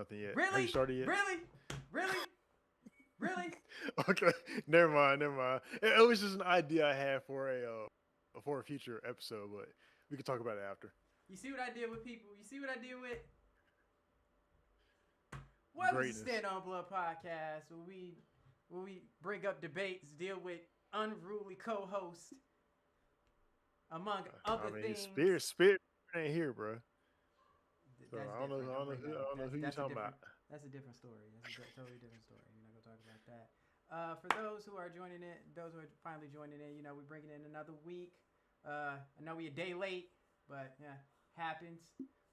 nothing yet. Have you Really? started yet? Really? Really? Really? Okay, never mind, never mind. It was just an idea I had for a future episode, but we can talk about it after. You see what I did with people? You see what I did with? Welcome to Greatness. Stand on Blood podcast, where we bring up debates, deal with unruly co-hosts, among I other mean, things. spirit ain't here, bro. So That's I don't know, different. I Don't don't know bring who, that I up. don't know who you That's a talking about. different. That's a different story. That's a totally different story. We're not gonna talk about that. For those who are joining in, those who are finally joining in, we're bringing in another week. I know we're a day late, but yeah, happens.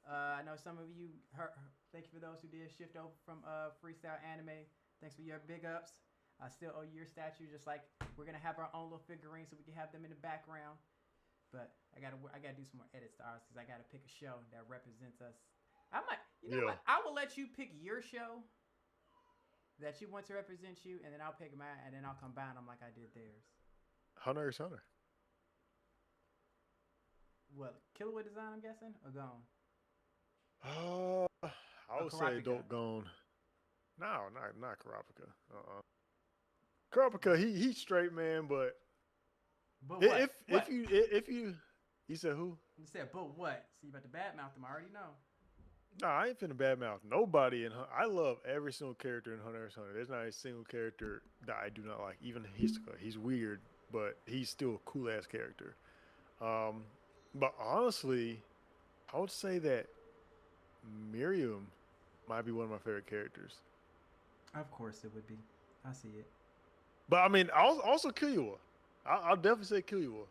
I know some of you heard. Thank you for those who did shift over from freestyle anime. Thanks for your big ups. I still owe you your statue, just like we're gonna have our own little figurines so we can have them in the background. But I gotta do some more edits to ours because I gotta pick a show that represents us. I might, you know Yeah, what? I will let you pick your show that you want to represent you, and then I'll pick mine, and then I'll combine them like I did theirs. Hunter is Hunter. What, Killaway Design, I'm guessing, or Gone? I Or would say Karapika? Adult Gone. No, not Karapika. Karapika, he's straight man, but But what? if What? you, he said who? You said, but what? See, you about to badmouth them. I already know. Nah, I ain't finna badmouth nobody in Hunter. I love every single character in Hunter x Hunter. There's not a single character that I do not like. Even Hisoka, he's weird, but he's still a cool ass character. Um, but honestly, I would say that Miriam might be one of my favorite characters. Of course it would be. I see it. But I mean, also Killua. I'll definitely say Killua.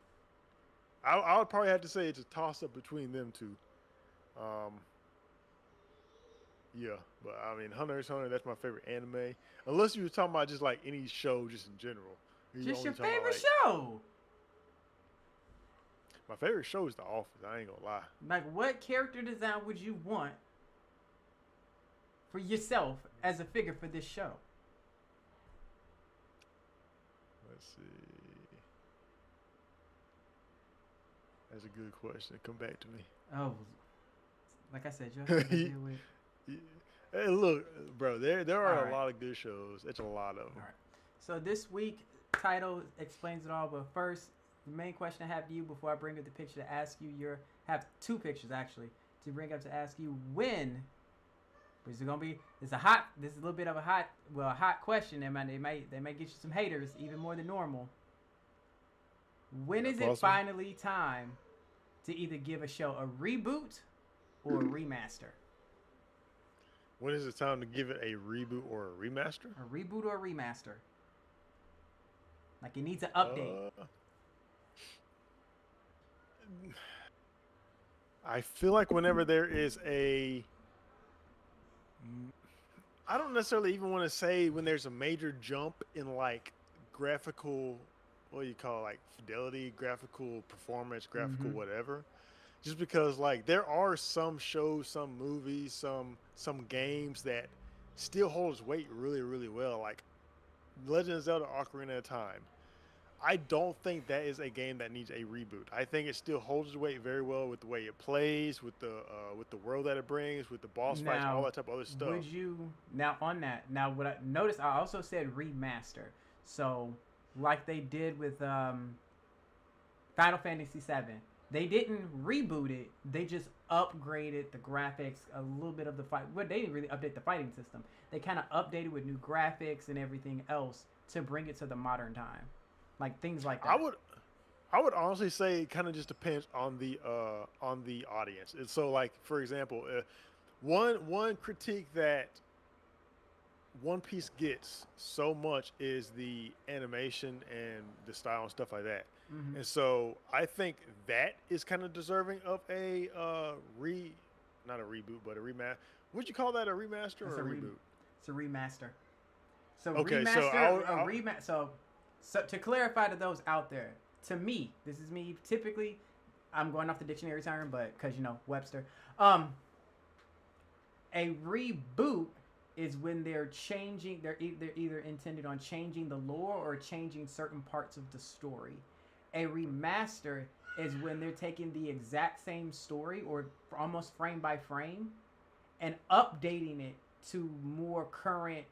I would probably have to say it's a toss up between them two. Um, yeah, but I mean, Hunter x Hunter, that's my favorite anime. Unless you were talking about just like any show, just in general. You Just only your talking about favorite like show. my favorite show is The Office. I ain't gonna lie. Like, what character design would you want for yourself as a figure for this show? Let's see. That's a good question. Come back to me. Oh, like I said, you have to deal with. Yeah. Hey, look, bro. There All are a right. lot of good shows. It's a lot of All them. right. So this week, title explains it all. But first, the main question I have to you before I bring up the picture to ask you have two pictures actually to bring up to ask you when. Which is gonna be this is a little bit of a hot question. They might get you some haters even more than normal. When That's is it possible. finally time to either give a show a reboot or a remaster? When is it time to give it a reboot or a remaster? A reboot or a remaster? Like it needs an update. Uh, I feel like whenever there is a, I don't necessarily even want to say when there's a major jump in like graphical, what do you call it, like fidelity, graphical performance, graphical Mm-hmm. whatever. Just because like there are some shows, some movies, some games that still holds weight really really well. Like Legend of Zelda: Ocarina of Time. I don't think that is a game that needs a reboot. I think it still holds its weight very well with the way it plays, with the world that it brings, with the boss fights, all Now, that type of other would stuff. you now on that? Now, what I noticed, I also said remaster. So, like they did with Final Fantasy VII, they didn't reboot it. They just upgraded the graphics, a little bit of the fight. Well, they didn't really update the fighting system. They kind of updated with new graphics and everything else to bring it to the modern time, like things like I that. would I would honestly say it kind of just depends on the audience. And so like for example, one critique that One Piece gets so much is the animation and the style and stuff like that. Hmm. And so I think that is kind of deserving of a not a reboot, but a remaster. Would you call that a remaster It's or a a re, reboot? it's a remaster. So Okay, so to clarify to those out there, to me, this is me. Typically, I'm going off the dictionary term, but because Webster, a reboot is when they're changing. They're either intended on changing the lore or changing certain parts of the story. A remaster is when they're taking the exact same story or almost frame by frame and updating it to more current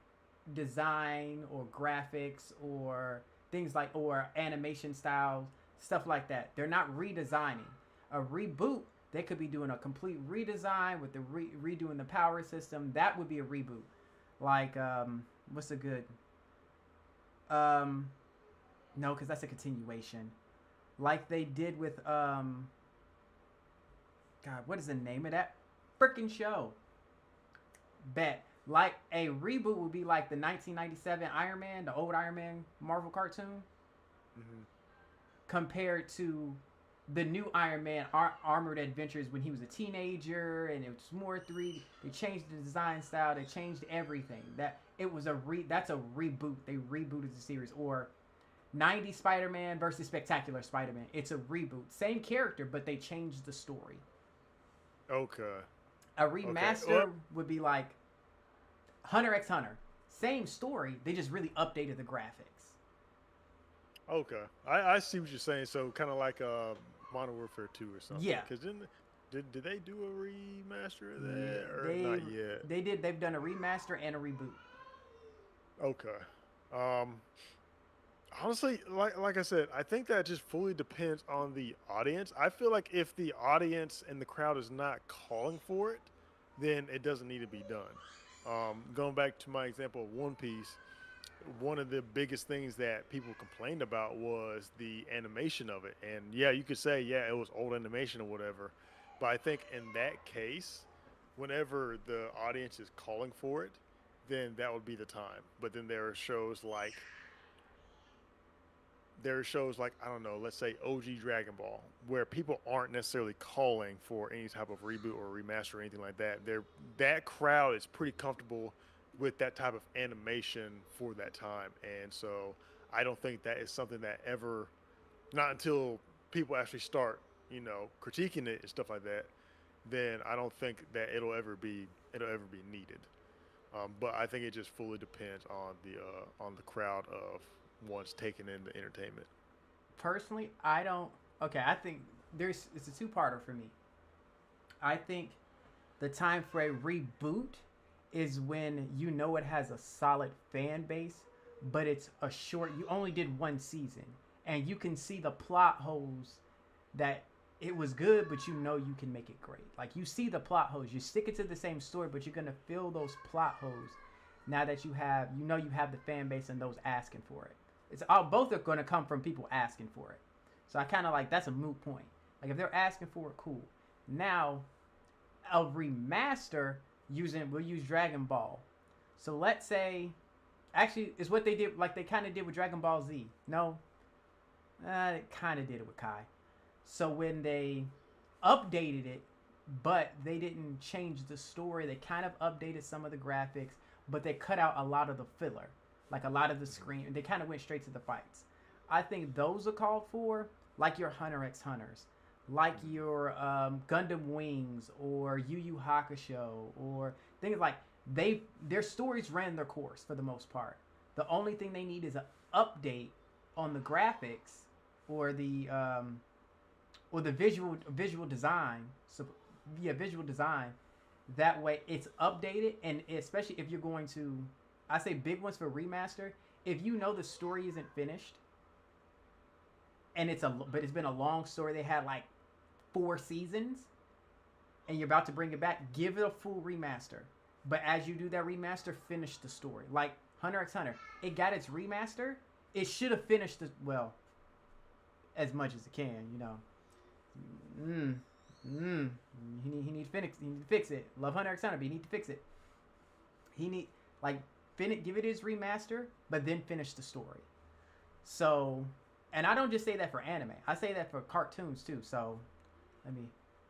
design or graphics or things like or animation styles, stuff like that. They're not redesigning. A reboot, they could be doing a complete redesign with the redoing the power system. That would be a reboot. Like what's a good um no, because that's a continuation. Like they did with God, what is the name of that freaking show? Bet. Like a reboot would be like the 1997 Iron Man, the old Iron Man Marvel cartoon, Hmm. compared to the new Iron Man Armored Adventures when he was a teenager and it was more 3D. They changed the design style. They changed everything. That's a reboot. They rebooted the series. Or 90s Spider-Man versus Spectacular Spider-Man. It's a reboot. Same character, but they changed the story. Okay. A Okay. remaster would be like Hunter x Hunter. Same story, they just really updated the graphics. Okay. I see what you're saying. So kind of like Modern Warfare 2 or something. Yeah. Because did they do a remaster of Yeah, that or not yet? they did. They've done a remaster and a reboot. Okay. Um, Honestly, like I said, I think that just fully depends on the audience. I feel like if the audience and the crowd is not calling for it, then it doesn't need to be done. Going back to my example of One Piece, one of the biggest things that people complained about was the animation of it. And yeah, you could say, yeah, it was old animation or whatever. But I think in that case, whenever the audience is calling for it, then that would be the time. But then there are shows like I don't know, let's say OG Dragon Ball, where people aren't necessarily calling for any type of reboot or remaster or anything like that. That crowd is pretty comfortable with that type of animation for that time, and so I don't think that is something that ever, not until people actually start, critiquing it and stuff like that, then I don't think that it'll ever be needed. But I think it just fully depends on the crowd of ones taking in the entertainment. Personally, I don't. Okay, I think it's a two-parter for me. I think the time for a reboot is when you know it has a solid fan base, but it's a short. You only did one season, and you can see the plot holes that it was good, but you know you can make it great. Like you see the plot holes, you stick it to the same story, but you're gonna fill those plot holes now that you have the fan base and those asking for it. It's all both are gonna come from people asking for it. So I kind of like that's a moot point. Like if they're asking for it, cool. Now a remaster we'll use Dragon Ball. So let's say actually it's what they did like they kind of did with Dragon Ball Z. No, they kind of did it with Kai. So when they updated it, but they didn't change the story, they kind of updated some of the graphics, but they cut out a lot of the filler, like a lot of the screen. They kind of went straight to the fights. I think those are called for, like your Hunter x Hunters, like your Gundam Wings or Yu Yu Hakusho or things like their stories ran their course for the most part. The only thing they need is an update on the graphics or the visual design. So yeah, visual design. That way it's updated, and especially if you're going to, I say big ones for remaster. If you know the story isn't finished, and but it's been a long story. They had like 4 seasons, and you're about to bring it back. Give it a full remaster. But as you do that remaster, finish the story. Like Hunter x Hunter, it got its remaster. It should have finished as much as it can. Mm, he need to fix it. Love Hunter x Hunter, but he need to fix it. He need like give it his remaster, but then finish the story. So, and I don't just say that for anime. I say that for cartoons too. So, let me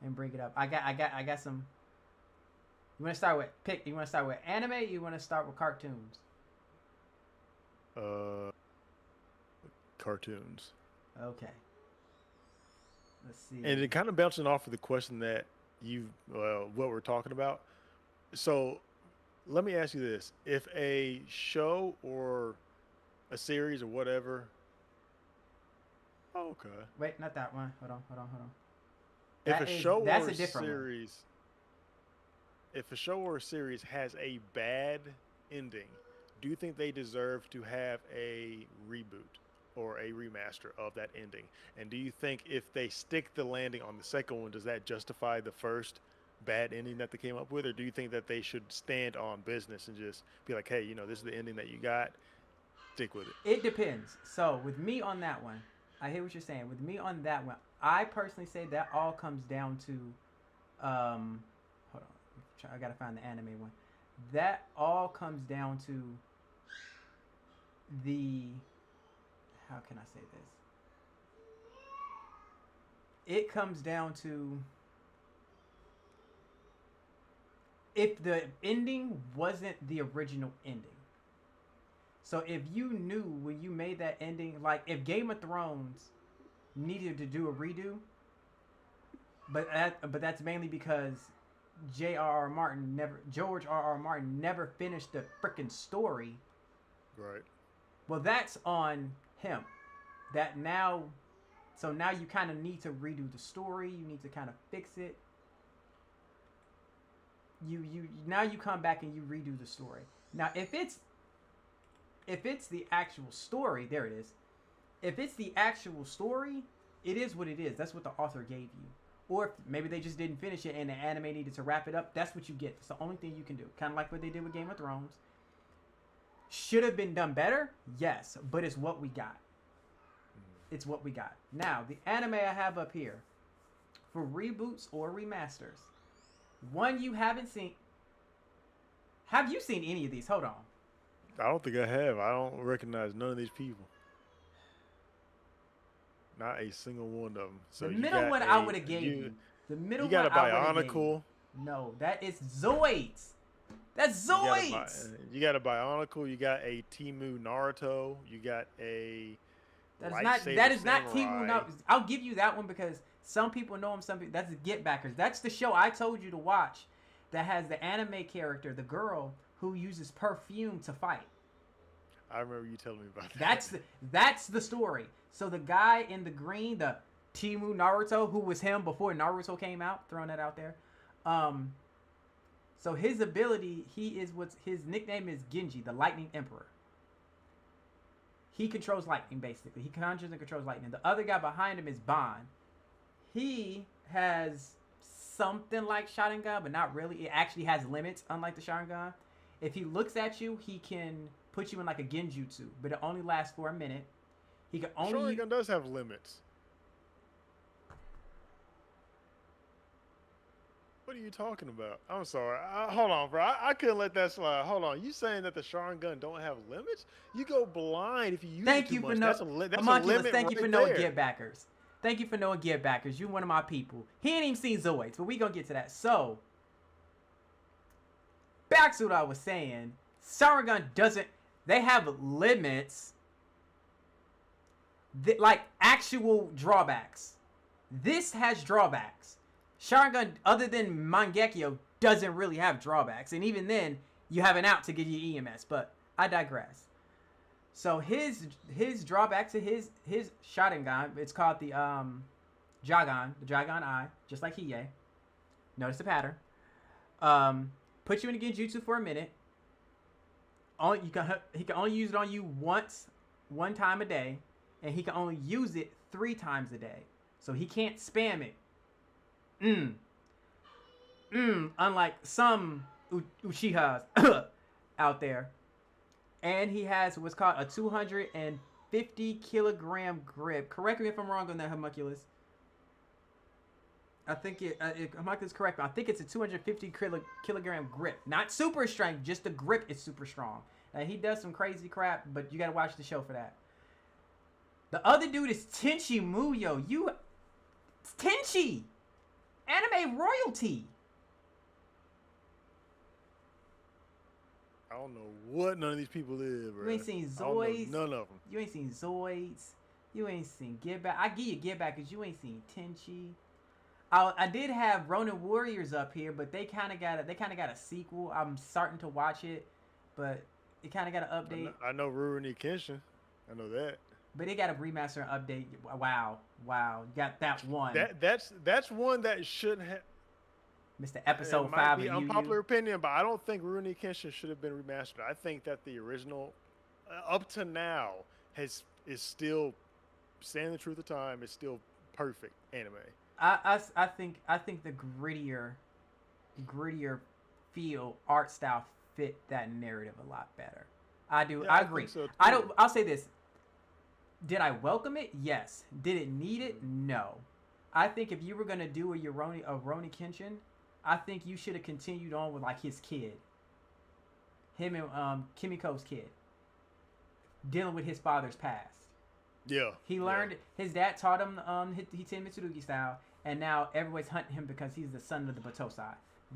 bring it up. I got some. You want to start with You want to start with anime? Or you want to start with cartoons? Uh, Cartoons. Okay. Let's see. And it kind of bouncing off of the question that what we're talking about. So let me ask you this: if a show or a series or whatever, oh, okay. Wait, not that one. Hold on. If a show That's or a different one. series, if a show or a series has a bad ending, do you think they deserve to have a reboot or a remaster of that ending? And do you think if they stick the landing on the second one, does that justify the first bad ending that they came up with? Or do you think that they should stand on business and just be like, hey, this is the ending that you got, stick with it? It depends. So with me on that one, I hear what you're saying. With me on that one, I personally say that all comes down to, hold on, I gotta find the anime one. That all comes down to the, how can I say this? It comes down to if the ending wasn't the original ending. So if you knew when you made that ending, like if Game of Thrones needed to do a redo, but that's mainly because George R. R. Martin never finished the freaking story. Right. Well, that's on him. That now, so now you kind of need to redo the story. You need to kind of fix it. You now you come back and you redo the story. Now, if it's the actual story, there it is. If it's the actual story, it is what it is. That's what the author gave you. Or if maybe they just didn't finish it and the anime needed to wrap it up, that's what you get. That's the only thing you can do. Kind of like what they did with Game of Thrones. Should have been done better? Yes, but it's what we got. It's what we got. Now, the anime I have up here for reboots or remasters. One you haven't seen. Have you seen any of these? Hold on. I don't think I have. I don't recognize none of these people. Not a single one of them. So The you middle got one I would have gave you. The middle you got one a I would have gave you. Bionicle. No, that is Zoids. That's Zoids. You got a Bionicle. You got a Timu Naruto. You got a That is not Samurai. Timu. No, I'll give you that one because some people know him. Some people, that's the Get Backers. That's the show I told you to watch that has the anime character, the girl who uses perfume to fight. I remember you telling me about that. That's the story. So the guy in the green, the Timu Naruto, who was him before Naruto came out, throwing that out there. So his ability, his nickname is Genji, the Lightning Emperor. He controls lightning, basically. He conjures and controls lightning. The other guy behind him is Bond. He has something like Sharingan, but not really. It actually has limits, unlike the Sharingan. If he looks at you, he can put you in like a genjutsu, but it only lasts for a minute. He can only. Sharingan does have limits. What are you talking about? I'm sorry. Hold on, bro. I couldn't let that slide. Hold on. You saying that the Sharingan don't have limits? You go blind if you use it too much. That's a limit. Thank you right for knowing there. Get Backers. Thank you for knowing Get Backers. You one of my people. He ain't even seen Zoids, but we gonna get to that. So, back to what I was saying. Sharingan doesn't. They have limits. Like actual drawbacks. This has drawbacks. Sharingan, other than Mangekyo, doesn't really have drawbacks. And even then, you have an out to get your EMS. But I digress. So his drawback to his Sharingan, it's called the Dragon Eye, just like Hiei. Notice the pattern. Put you in a genjutsu for a minute. He can only use it on you one time a day, and he can only use it 3 times a day. So he can't spam it. Unlike some Uchihas out there. And he has what's called a 250 kilogram grip. Correct me if I'm wrong on that, Homunculus. I think Homunculus is correct, but I think it's a 250 kilogram grip. Not super strength, just the grip is super strong. Now, he does some crazy crap, but you got to watch the show for that. The other dude is Tenchi Muyo. It's Tenchi! Anime royalty! I don't know what none of these people is, bro. You ain't seen Zoids. None of them. You ain't seen Zoids. You ain't seen Get Back. I give you Get Back because you ain't seen Tenchi. I did have Ronin Warriors up here, but they kind of got a sequel. I'm starting to watch it, but it kind of got an update. I know Rurouni Kenshin. I know that. But they got a remaster and update. Wow, you got that one. That's one that shouldn't have. Mr. It Episode might 5 be of Yu unpopular Yu. opinion, but I don't think Rurouni Kenshin should have been remastered. I think that the original, up to now, is still standing the truth of time. It's still perfect anime. I think the grittier feel art style fit that narrative a lot better. I do. Yeah, I I agree. think so I too. don't. I'll say this. Did I welcome it? Yes. Did it need it? Mhm. No. I think if you were gonna do a Roni Kenshin, I think you should have continued on with like his kid, him and Kimiko's kid, dealing with his father's past. Yeah, He yeah. learned his dad taught him Hiten Mitsurugi style, and now everybody's hunting him because he's the son of the Batosai.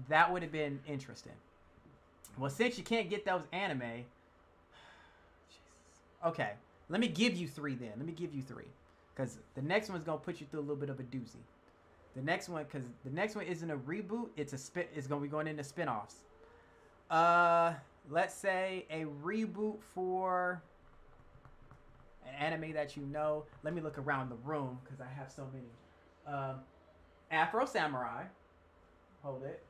That would have been interesting. Well, since you can't get those anime, Jesus. Okay, let me give you three then. Let me give you three, because the next one's gonna put you through a little bit of a doozy. The next one, because the next one isn't a reboot. It's gonna be going into spinoffs. Uh, let's say a reboot for an anime that you know. Let me look around the room because I have so many. Afro Samurai. Hold it.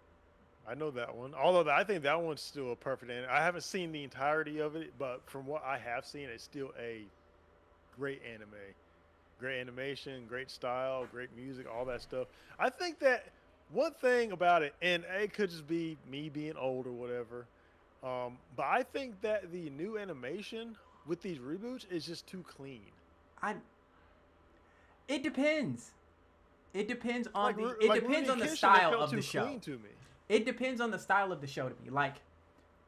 I know that one. Although I think that one's still a perfect anime. I haven't seen the entirety of it, but from what I have seen, it's still a great anime. Great animation, great style, great music, all that stuff. I think that one thing about it, and it could just be me being old or whatever, but I think that the new animation with these reboots is just too clean. I. It depends. It depends on Like the. It like depends Rurouni on the Kenshin, it style felt of the too show. clean to me. It depends on the style of the show to me. Like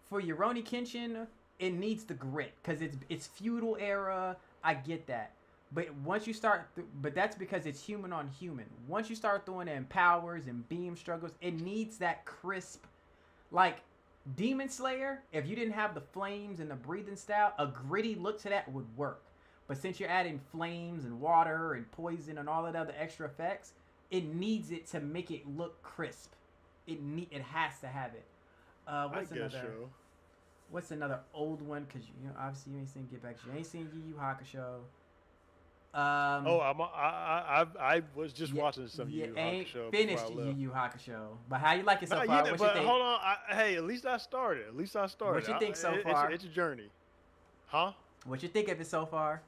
for Yoroni Kenshin, it needs the grit because it's feudal era. I get that, but once you start, but that's because it's human on human. Once you start throwing in powers and beam struggles, it needs that crisp, like Demon Slayer. If you didn't have the flames and the breathing style, a gritty look to that would work. But since you're adding flames and water and poison and all that other extra effects, it needs it to make it look crisp. It has to have it. I What's guess another? so. What's another old one? Cause obviously you ain't seen Get Back. You ain't seen Yu Yu Hakusho. Oh, Um, I was just you, watching some Yu you Yu ain't Hakusho before I finished Yu left. Yu Hakusho. But how you like it so Not far? yet, What you but think? hold on. Hey, at least I started. At least I What started. you think so It's far? it's a journey, huh? What you think of it so far?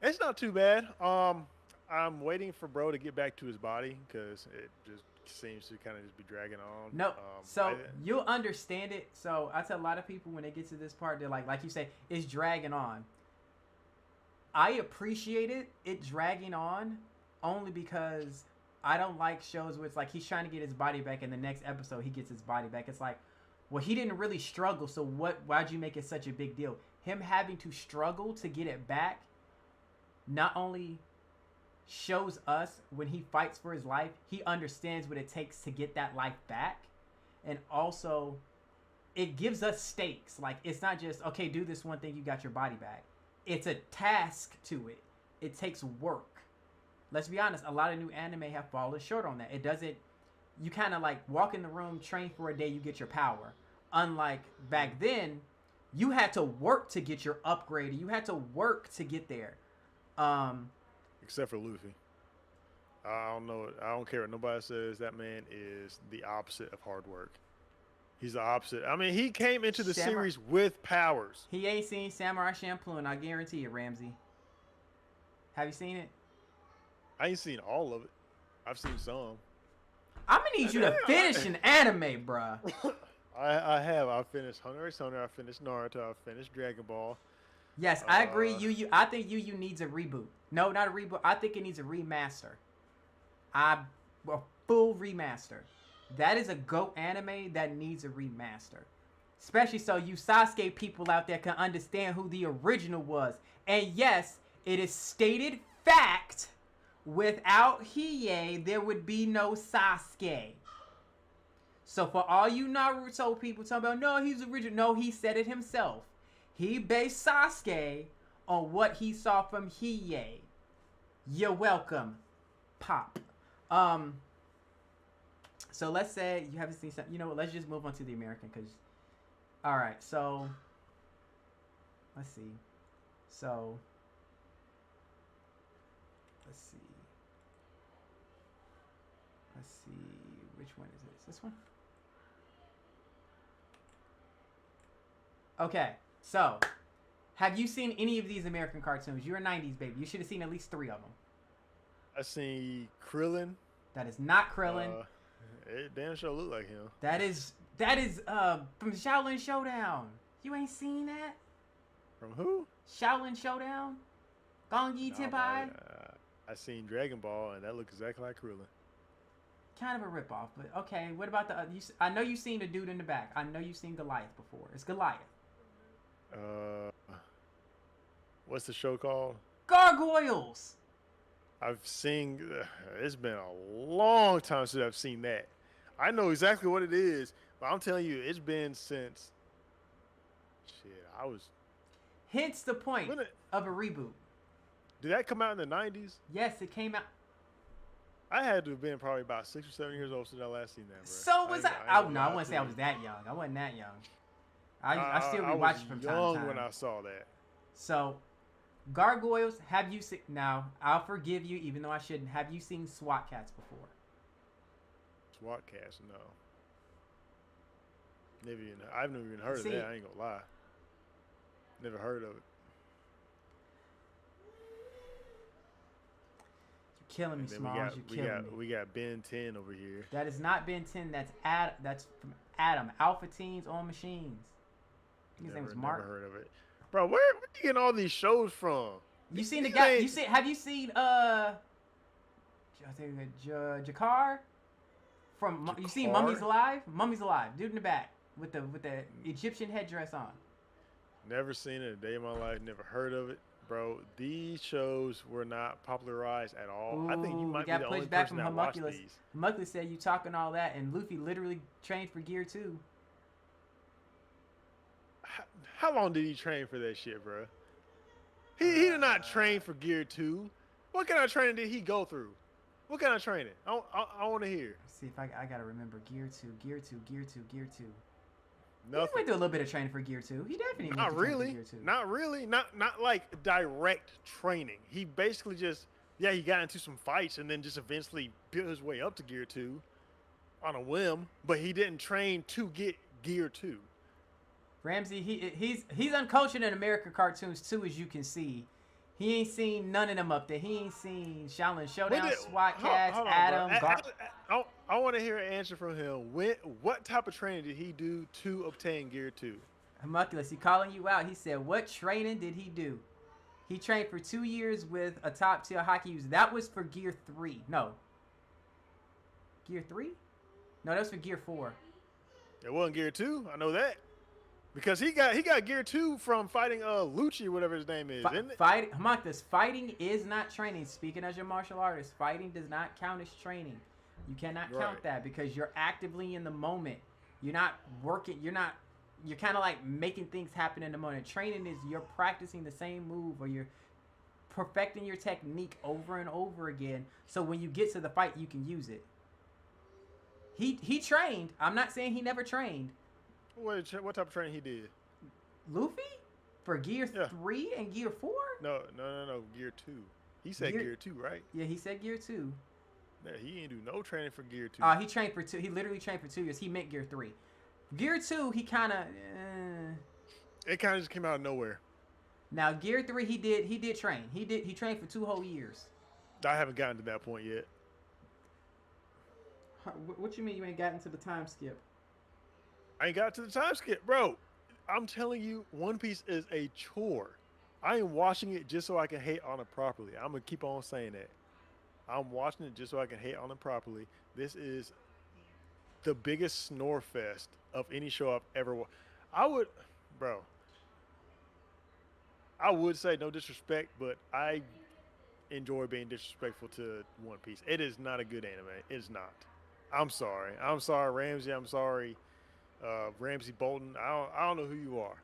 It's not too bad. I'm waiting for bro to get back to his body because it just seems to kind of just be dragging on. No. I So you'll understand it. So I tell a lot of people when they get to this part, they're like you say, it's dragging on. I appreciate it dragging on only because I don't like shows where it's like he's trying to get his body back and the next episode he gets his body back. It's like, well, he didn't really struggle, so why'd you make it such a big deal? Him having to struggle to get it back not only shows us when he fights for his life, he understands what it takes to get that life back. And also it gives us stakes. Like it's not just okay, do this one thing, you got your body back. It's a task to it. It takes work. Let's be honest, a lot of new anime have fallen short on that. It doesn't you kind of like walk in the room, train for a day, you get your power. Unlike back then, you had to work to get your upgrade. You had to work to get there. Um, except for Luffy. I don't know. I don't care what nobody says. That man is the opposite of hard work. He's the opposite. I mean, he came into the Samurai, series with powers. he ain't seen Samurai Champloo, I guarantee it, Ramsey. Have you seen it? I ain't seen all of it. I've seen some. I'm gonna need you to finish an anime, bruh. I have. I finished Hunter x Hunter. I finished Naruto. I finished Dragon Ball. Yes, I agree. Uh, I think Yu needs a reboot. No, not a reboot. I think it needs a remaster. A full remaster. That is a GOAT anime that needs a remaster. Especially so you Sasuke people out there can understand who the original was. And yes, it is stated fact, without Hiei, there would be no Sasuke. So for all you Naruto people talking about, no, he's original. No, he said it himself. He based Sasuke on what he saw from Hiei. You're welcome, Pop. So let's say you haven't seen something. You know what? Let's just move on to the American, because. All right. So. Let's see. So. Let's see. Let's see. Which one is this? This one. Okay, so have you seen any of these American cartoons? You're a '90s baby. You should have seen at least 3 of them. I seen Krillin. That is not Krillin. It damn sure look like him. That is from Shaolin Showdown. You ain't seen that? From who? Shaolin Showdown. Gong Yi Tenpai. I seen Dragon Ball, and that looked exactly like Krillin. Kind of a ripoff, but okay. What about the? I know you've seen the dude in the back. I know you've seen Goliath before. It's Goliath. What's the show called? Gargoyles. I've seen. It's been a long time since I've seen that. I know exactly what it is, but I'm telling you, it's been since. Shit, I was. Hence the point of a reboot. Did that come out in the '90s? Yes, it came out. I had to have been probably about 6 or 7 years old since I last seen that, bro. So was I. Oh no, I wouldn't say I was that young. I wasn't that young. I still rewatch it from time to time. Young when I saw that. So, Gargoyles. Have you seen? Now, I'll forgive you, even though I shouldn't. Have you seen SWAT Cats before? SWAT Cats, no. I've never even heard of that. I ain't gonna lie. Never heard of it. You're killing me, Smalls. You're killing me. We got Ben 10 over here. That is not Ben 10. That's from Adam. Alpha Teens on Machines. His name was Mark. Never heard of it, bro. Where you getting all these shows from? You seen the guy? Have you seen I think Jakar from? Jakar? You seen Mummies Alive? Mummies Alive. Dude in the back with the Egyptian headdress on. Never seen it a day in my life. Never heard of it, bro. These shows were not popularized at all. Ooh, I think you might be the only person that watched these. Homunculus said you talking all that, and Luffy literally trained for Gear 2. How long did he train for that shit, bro? He did not train for Gear 2. What kind of training did he go through? What kind of training? I want to hear. See if I gotta remember Gear 2, Gear 2, Gear 2, Gear 2. Nothing. He went through a little bit of training for Gear 2. He definitely not really. Gear 2. Not really. Not like direct training. He basically just he got into some fights and then just eventually built his way up to Gear 2 on a whim. But he didn't train to get Gear 2. Ramsey, he's uncultured in American cartoons too, as you can see. He ain't seen none of them up there. He ain't seen Shaolin Showdown, SWAT Cats, Adam. I want to hear an answer from him. What type of training did he do to obtain Gear 2? Homunculus, he calling you out. He said, what training did he do? He trained for 2 years with a top-tier hockey user. That was for Gear 3. No. Gear 3? No, that was for Gear 4. It wasn't Gear 2. I know that. Because he got Gear 2 from fighting Lucci, whatever his name is, isn't it? Homunculus, fighting is not training. Speaking as your martial artist, fighting does not count as training. You cannot count that because you're actively in the moment. You're not working. You're kind of like making things happen in the moment. Training is you're practicing the same move or you're perfecting your technique over and over again. So when you get to the fight, you can use it. He trained. I'm not saying he never trained. What type of training he did? Luffy? For Gear 3 and Gear 4? No. Gear 2. He said Gear 2, right? Yeah, he said Gear 2. Yeah, he ain't do no training for Gear 2. He trained for 2. He literally trained for 2 years. He meant Gear 3. Gear 2, he kind of... It kind of just came out of nowhere. Now, Gear 3, he did train. He trained for 2 whole years. I haven't gotten to that point yet. What you mean you ain't gotten to the time skip? I ain't got to the time skip, bro. I'm telling you, One Piece is a chore. I am watching it just so I can hate on it properly. I'm going to keep on saying that. I'm watching it just so I can hate on it properly. This is the biggest snore fest of any show I've ever watched. I would say no disrespect, but I enjoy being disrespectful to One Piece. It is not a good anime. It is not. I'm sorry. I'm sorry, Ramsey. I'm sorry. Ramsey Bolton, I don't know who you are.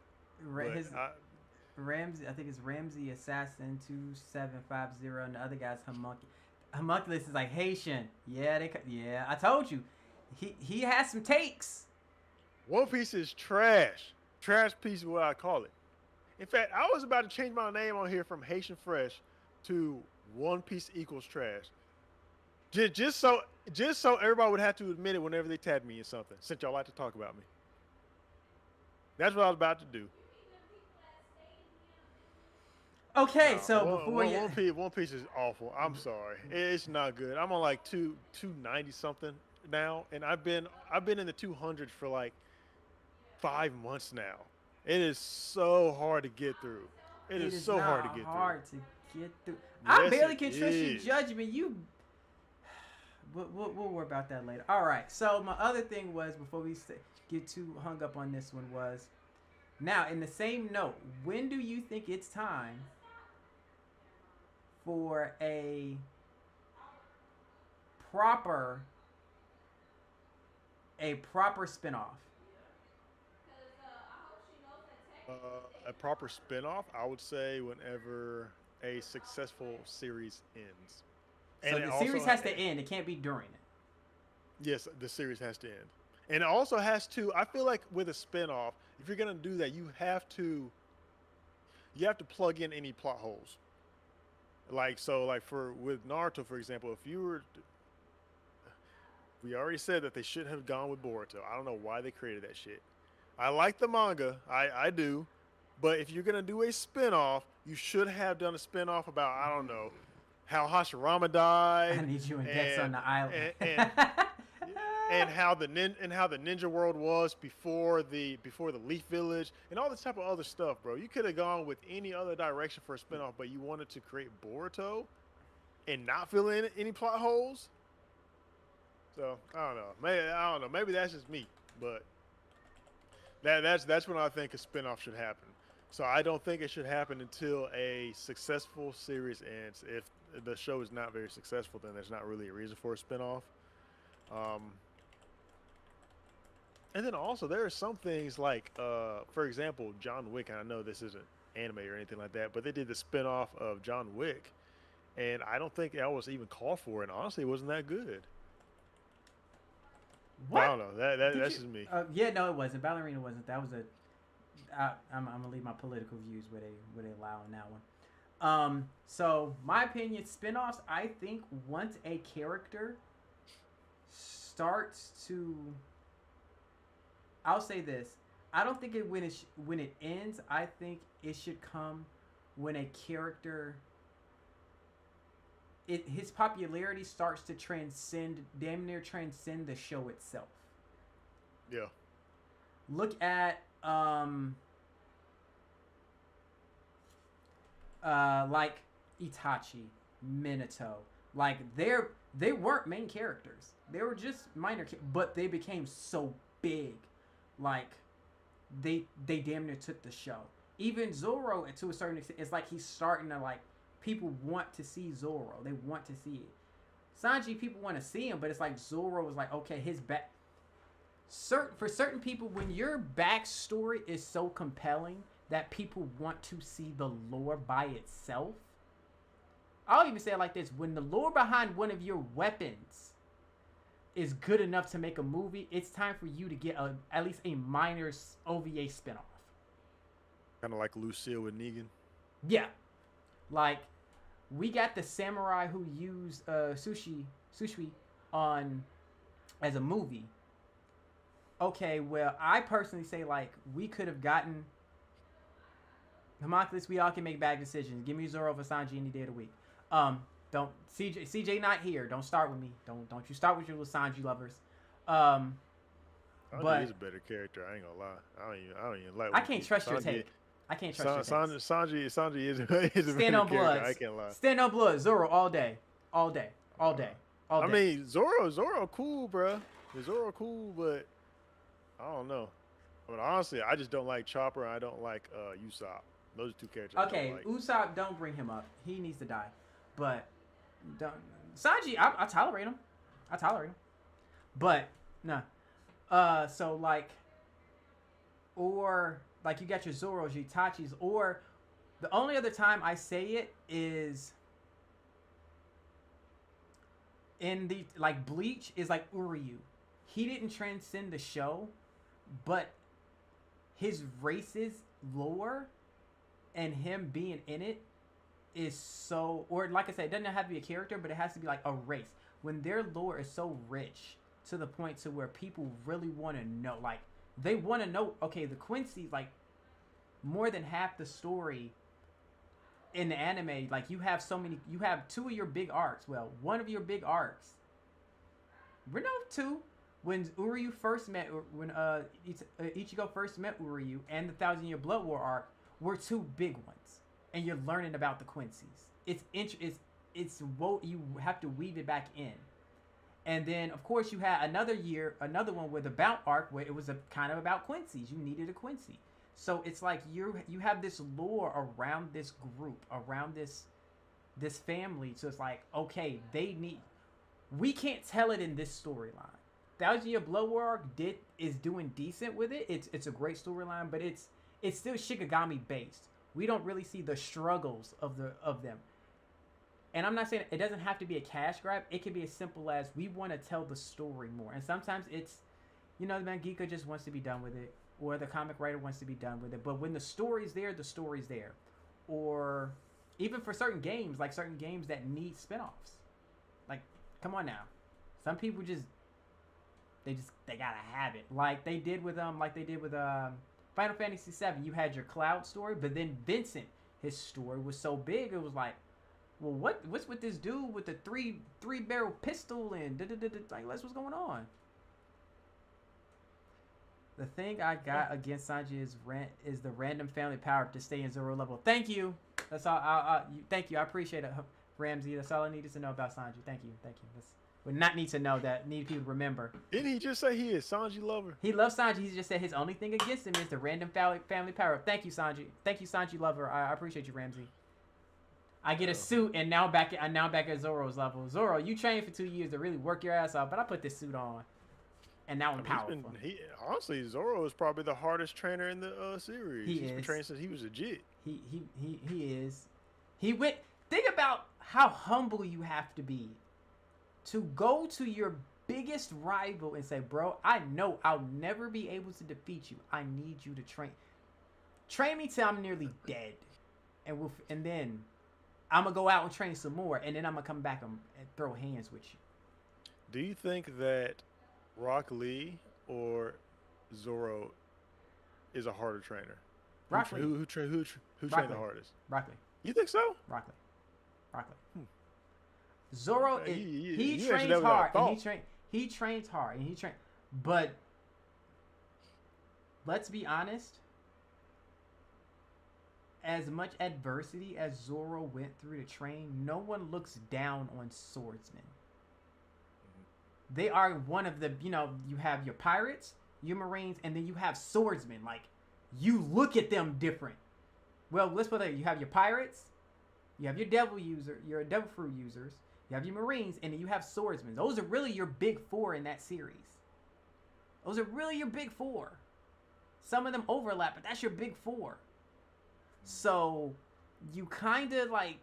Ramsey, I think it's Ramsey Assassin 2750, and the other guy's Homunculus is like Haitian. Yeah, I told you, he has some takes. One Piece is trash. Trash piece is what I call it. In fact, I was about to change my name on here from Haitian Fresh to One Piece equals trash. Just so Just so everybody would have to admit it whenever they tag me in something, since y'all like to talk about me. That's what I was about to do. Okay, No, so before you, One Piece is awful. I'm sorry, it's not good. I'm on like 290 something now, and I've been in the 200s for like 5 months now. It is so hard to get through. It it is is so hard to not get through. hard to get through. I Yes, barely it can trust your is. judgment. You, we'll worry about that later. All right. So my other thing was before we get too hung up on this one was now in the same note. When do you think it's time for proper a proper spinoff? A proper spinoff, I would say, whenever a successful series ends, So and it the series also, has to end. It can't be during it. yes, the series has to end, and it also has to. I feel like with a spinoff, if you're gonna do that, you have to plug in any plot holes. Like so, like for with Naruto, for example, if you were, we already said that they shouldn't have gone with Boruto. I don't know why they created that shit. I like the manga, I do, but if you're gonna do a spinoff, you should have done a spinoff about, I don't know, how Hashirama I died, need you and Dex on and the island. and and, how the ninja world was before the Leaf Village and all this type of other stuff, bro. You could have gone with any other direction for a spinoff, but you wanted to create Boruto and not fill in any plot holes. So I don't know. Maybe I don't know. Maybe that's just me, but that's when I think a spinoff should happen. So I don't think it should happen until a successful series ends. If the show is not very successful, then there's not really a reason for a spinoff. Um, and then also there are some things like, for example, John Wick. And I know this isn't anime or anything like that, but they did the spinoff of John Wick, and I don't think that was even called for. And honestly, it wasn't that good. But I What don't know. That's you? just me. Yeah, no, it wasn't. Ballerina wasn't. That was a. I'm gonna leave my political views where they allow in that one. So my opinion, spinoffs. I think once a character starts to, I'll say this. I don't think it when it ends. I think it should come when a character his popularity starts to transcend, damn near transcend the show itself. Yeah. Look at like Itachi, Minato. Like they weren't main characters. They were just minor, but they became so big. Like they damn near took the show. Even Zoro, to a certain extent, it's like he's starting to like people want to see Zoro. They want to see it. Sanji, people want to see him, but it's like Zoro is like, okay, his back. For certain people, when your backstory is so compelling that people want to see the lore by itself, I'll even say it like this: when the lore behind one of your weapons is good enough to make a movie, it's time for you to get at least a minor OVA spinoff. Kind of like Lucille with Negan. Yeah, like we got the samurai who used sushi on as a movie. Okay, well, I personally say like we could have gotten Homunculus. We all can make bad decisions. Give me Zoro for Sanji any day of the week. Don't CJ not here. Don't start with me. Don't you start with your little Sanji lovers. Sanji But is a better character. I ain't gonna lie. I don't even like. I can't trust your Sanji, take. I can't trust your takes. Sanji is is a Stand better on character. blood. I can't lie. Stand on blood. Zoro all day, all day, all day, all day. I mean, Zoro cool, bro. Zoro cool, but I don't know. I mean, honestly, I just don't like Chopper. And I don't like Usopp. Those are two characters. Okay, I don't like. Usopp, don't bring him up. He needs to die. But don't, Sanji, I tolerate him. I tolerate him. But nah. So like, or like you got your Zoros, your Itachis, or the only other time I say it is in the like Bleach is like Uryu. He didn't transcend the show, but his race's lore and him being in it is so, or like I said, it doesn't have to be a character, but it has to be like a race. when their lore is so rich to the point to where people really want to know, like they want to know. Okay, the Quincy's like more than half the story in the anime. Like you have so many, you have two of your big arcs. Well, one of your big arcs. We're no two. When Uryu first met, when Ichigo first met Uryu, and the Thousand Year Blood War arc were two big ones, and you're learning about the Quincy's. It's what you have to weave it back in, and then of course you had another one with the Bout arc where it was a kind of about Quincy's. You needed a Quincy, so it's like you have this lore around this group, around this family. So it's like, okay, we can't tell it in this storyline. Thousand Year Blood War arc is doing decent with it. It's a great storyline, but it's still Shikigami based. We don't really see the struggles of them. And I'm not saying it doesn't have to be a cash grab. It can be as simple as we want to tell the story more. And sometimes it's, the mangaka just wants to be done with it, or the comic writer wants to be done with it. But when the story's there, the story's there. Or even for certain games that need spinoffs. Like, come on now. Some people they gotta have it. Like they did with Final Fantasy VII. You had your Cloud story, but then Vincent, his story was so big, it was like, well, what's with this dude with the three barrel pistol and like, what's going on? The thing I got against Sanji is the random family power up to stay in Zoro level. Thank you. That's all. Thank you. I appreciate it, Ramsey. That's all I needed to know about Sanji. Thank you. That's would not need to know that. Need people to remember. Didn't he just say he is Sanji lover? He loves Sanji. He just said his only thing against him is the random family power up. Thank you, Sanji. Thank you, Sanji lover. I appreciate you, Ramsey. I get a suit and now back at Zoro's level. Zoro, you trained for 2 years to really work your ass off, but I put this suit on, and now I'm powerful. Honestly, Zoro is probably the hardest trainer in the series. He's been training since he was a jit. He is. He went. Think about how humble you have to be to go to your biggest rival and say, bro, I know I'll never be able to defeat you. I need you to train me till I'm nearly dead, and then I'm gonna go out and train some more, and then I'm gonna come back and throw hands with you. Do you think that Rock Lee or Zoro is a harder trainer? Rock Lee. Who trained the hardest? Rock Lee. You think so? Rock Lee. Zoro, he trains hard, and he trains hard, but let's be honest. As much adversity as Zoro went through to train, no one looks down on swordsmen. They are one of the, you have your pirates, your marines, and then you have swordsmen. Like, you look at them different. Well, let's put it, you have your pirates, you have your devil fruit users, you have your marines, and then you have swordsmen. Those are really your big four in that series. Those are really your big four. Some of them overlap, but that's your big four. So you kind of like,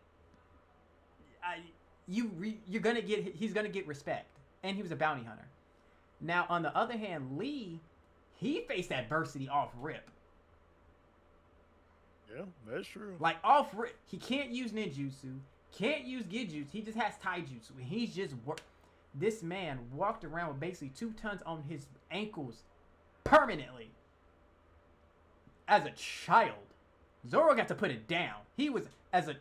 he's gonna get respect, and he was a bounty hunter. Now on the other hand, Lee, he faced adversity off rip. Yeah, that's true. Like off rip, he can't use ninjutsu, can't use genjutsu. He just has taijutsu, and he's just This man walked around with basically 2 tons on his ankles permanently as a child. Zoro got to put it down. He was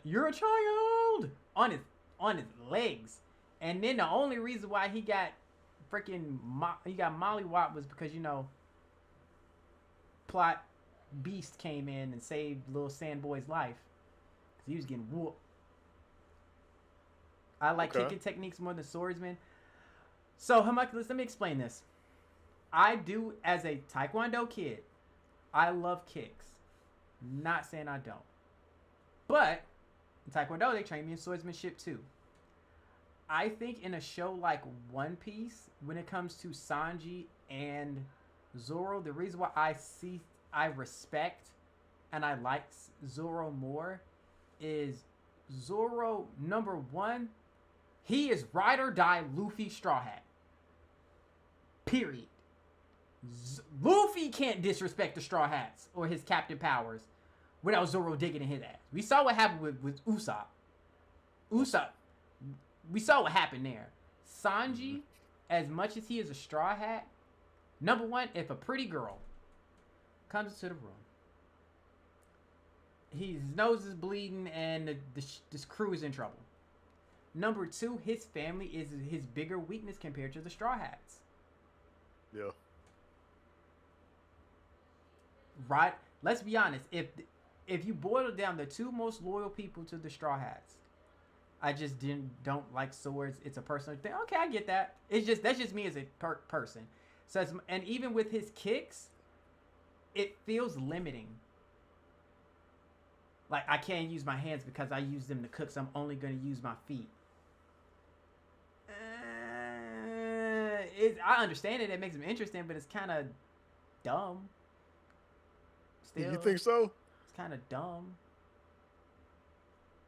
you're a child on his legs, and then the only reason why he got mollywopped was because plot beast came in and saved little Sandboy's life because he was getting whooped. I like kicking techniques more than swordsman. So let me explain this. I do as a Taekwondo kid. I love kicks. Not saying I don't. But in Taekwondo, they train me in swordsmanship too. I think in a show like One Piece, when it comes to Sanji and Zoro, the reason why I respect and I like Zoro more is Zoro, number one, he is ride or die Luffy Straw Hat. Period. Luffy can't disrespect the Straw Hats or his captain powers without Zoro digging in his ass. We saw what happened with Usopp. We saw what happened there. Sanji, as much as he is a straw hat, number one, if a pretty girl comes into the room, his nose is bleeding and this crew is in trouble. Number two, his family is his bigger weakness compared to the straw hats. Yeah. Right? Let's be honest. If you boil it down, the two most loyal people to the straw hats, I just don't like swords. It's a personal thing. Okay, I get that. That's just me as a person. So and even with his kicks, it feels limiting. Like I can't use my hands because I use them to cook, so I'm only gonna use my feet. I understand it. It makes them interesting, but it's kind of dumb. Still, You think so? it's kind of dumb.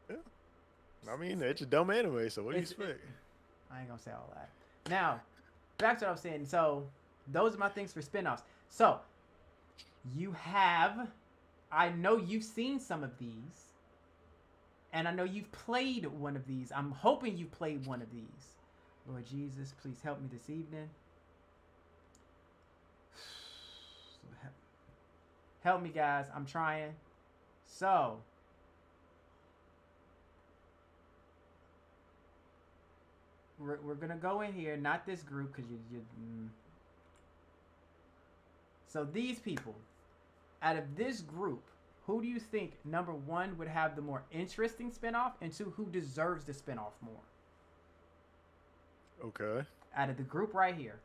Yeah. I mean, it's a dumb anime, so what do you expect? I ain't gonna say all that. Now, back to what I was saying. So, those are my things for spinoffs. So, you have, I know you've seen some of these, and I know you've played one of these. I'm hoping you played one of these. Lord Jesus, please help me this evening. Help me, guys. I'm trying. So, we're gonna go in here, not this group, because you. So these people, out of this group, who do you think number one would have the more interesting spinoff, and two, who deserves the spinoff more? Okay. Out of the group right here.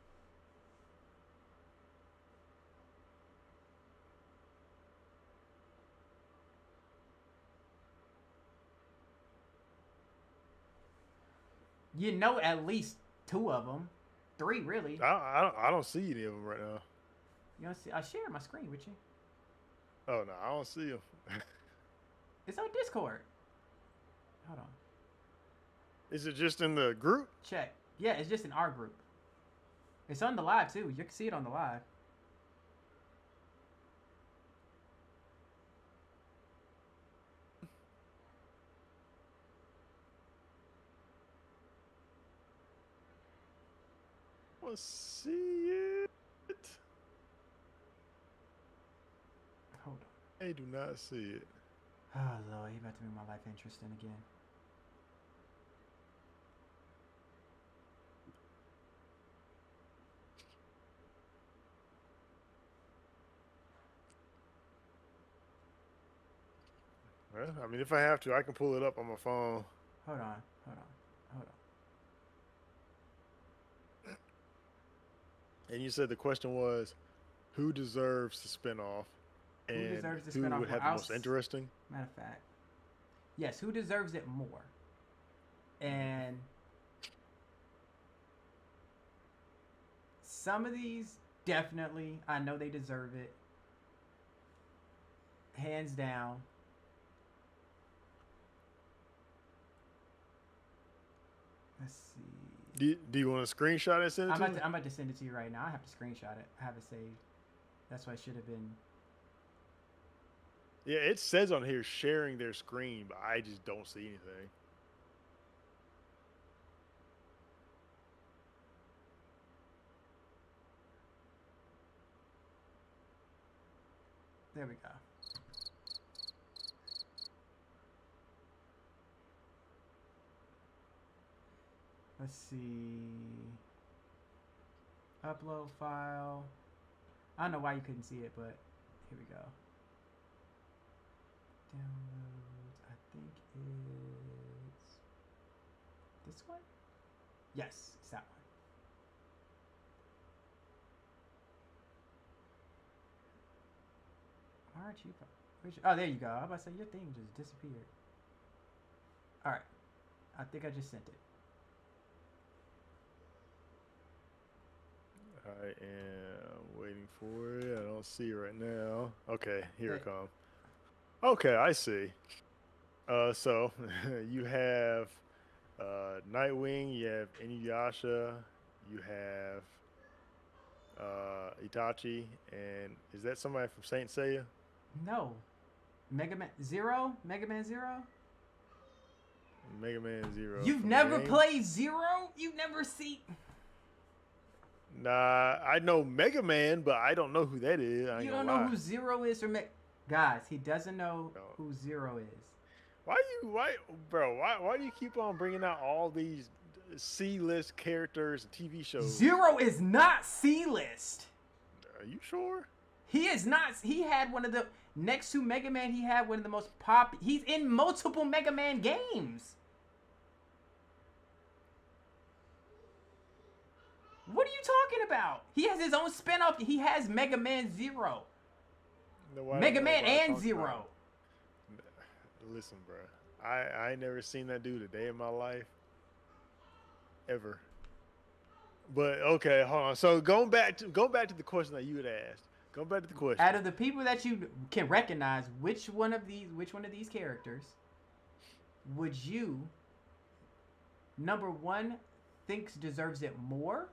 You know at least two of them. Three, really. I don't see any of them right now. You don't see? I share my screen with you. Oh no, I don't see them. It's on Discord. Hold on. Is it just in the group? Check. Yeah, it's just in our group. It's on the live too. You can see it on the live. Let's see it. Hold on. I do not see it. Oh Lord, you about to make my life interesting again. Well, I mean, if I have to, I can pull it up on my phone. Hold on. Hold on. Hold on. And you said the question was, who deserves the spinoff, Who and deserves the who spinoff would more? have the most interesting? Matter of fact. Yes, who deserves it more? And some of these definitely, I know they deserve it. Hands down. Let's see. Do you want to screenshot and send it to me? I'm about to send it to you right now. I have to screenshot it. I have it saved. That's why it should have been. Yeah, it says on here sharing their screen, but I just don't see anything. There we go. Let's see. Upload file. I don't know why you couldn't see it, but here we go. Downloads. I think it's this one? Yes, it's that one. Why aren't you? Oh, there you go. I was about to say your thing just disappeared. All right. I think I just sent it. I am waiting for it. I don't see it right now. Okay, here it comes. Okay, I see. So you have Nightwing, you have Inuyasha, you have Itachi, and is that somebody from Saint Seiya? No. Mega Man Zero? Mega Man Zero? Mega Man Zero. You've from the never game. played Zero? You've never seen. Nah, I know Mega Man, but I don't know who that is. I ain't You gonna don't know lie. who Zero is from Guys, he doesn't know No. who Zero is. Why do you keep on bringing out all these C-list characters and TV shows? Zero is not C-list. Are you sure? He is not. He had one of the next to Mega Man. He had one of the most pop. He's in multiple Mega Man games. What are you talking about? He has his own spinoff. He has Mega Man Zero, No, I Mega don't know Man what I and talked Zero. about. Listen, bro. I ain't never seen that dude a day in my life, ever. But okay, hold on. So going back to the question that you had asked. Going back to the question. Out of the people that you can recognize, which one of these characters would you, number one, thinks deserves it more?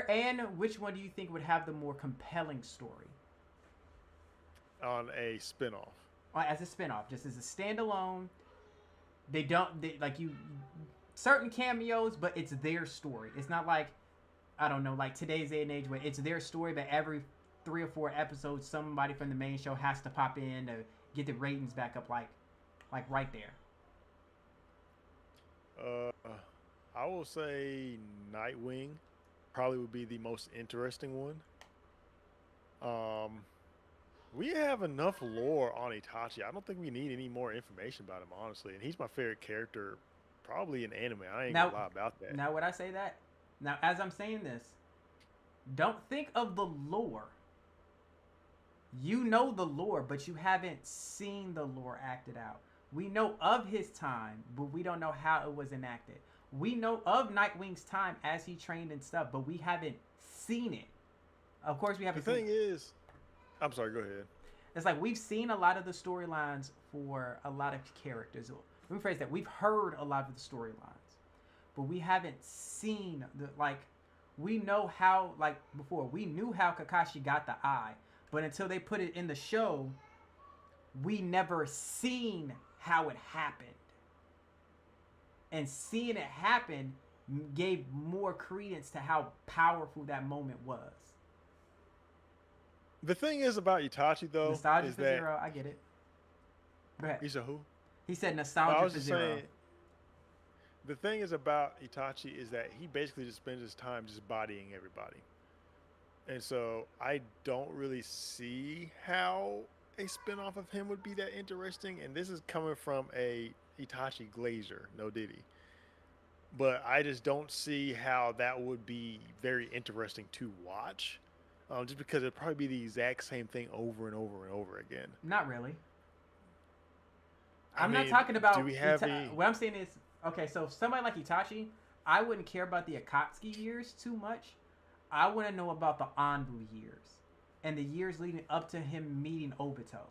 And which one do you think would have the more compelling story? On a spinoff. As a spinoff, just as a standalone. They like you certain cameos, but it's their story. It's not like, I don't know, like today's day and age where it's their story, but every 3 or 4 episodes, somebody from the main show has to pop in to get the ratings back up, like right there. I will say Nightwing probably would be the most interesting one. We have enough lore on Itachi. I don't think we need any more information about him, honestly. And he's my favorite character, probably in anime. I ain't gonna lie about that. Now, would I say that? Now, as I'm saying this, don't think of the lore. You know the lore, but you haven't seen the lore acted out. We know of his time, but we don't know how it was enacted. We know of Nightwing's time as he trained and stuff, but we haven't seen it. Of course, we haven't The seen thing is, I'm sorry, go ahead. It's like we've seen a lot of the storylines for a lot of characters. Let me phrase that. We've heard a lot of the storylines, but we haven't seen we know how, like before, we knew how Kakashi got the eye, but until they put it in the show, we never seen how it happened. And seeing it happen gave more credence to how powerful that moment was. The thing is about Itachi, though, Nostalgia is for that Zero. I get it. Go ahead. he said who? He said I nostalgia was for just Zero. saying. The thing is about Itachi is that he basically just spends his time just bodying everybody, and so I don't really see how a spinoff of him would be that interesting. And this is coming from a Itachi glazer, no Diddy. But I just don't see how that would be very interesting to watch. Just because it'd probably be the exact same thing over and over and over again. Not really. I I'm not mean, talking about. do we have What I'm saying is, okay, so somebody like Itachi, I wouldn't care about the Akatsuki years too much. I want to know about the Anbu years and the years leading up to him meeting Obito.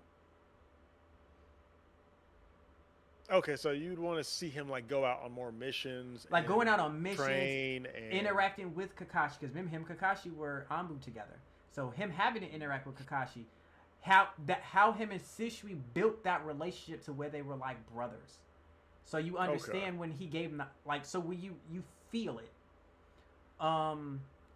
Okay, so you'd want to see him like go out on more missions, Like and going out on missions, train, and interacting with Kakashi, because him and Kakashi were Anbu together. So him having to interact with Kakashi, how him and Shisui built that relationship to where they were like brothers. So you understand when he gave him so when you feel it.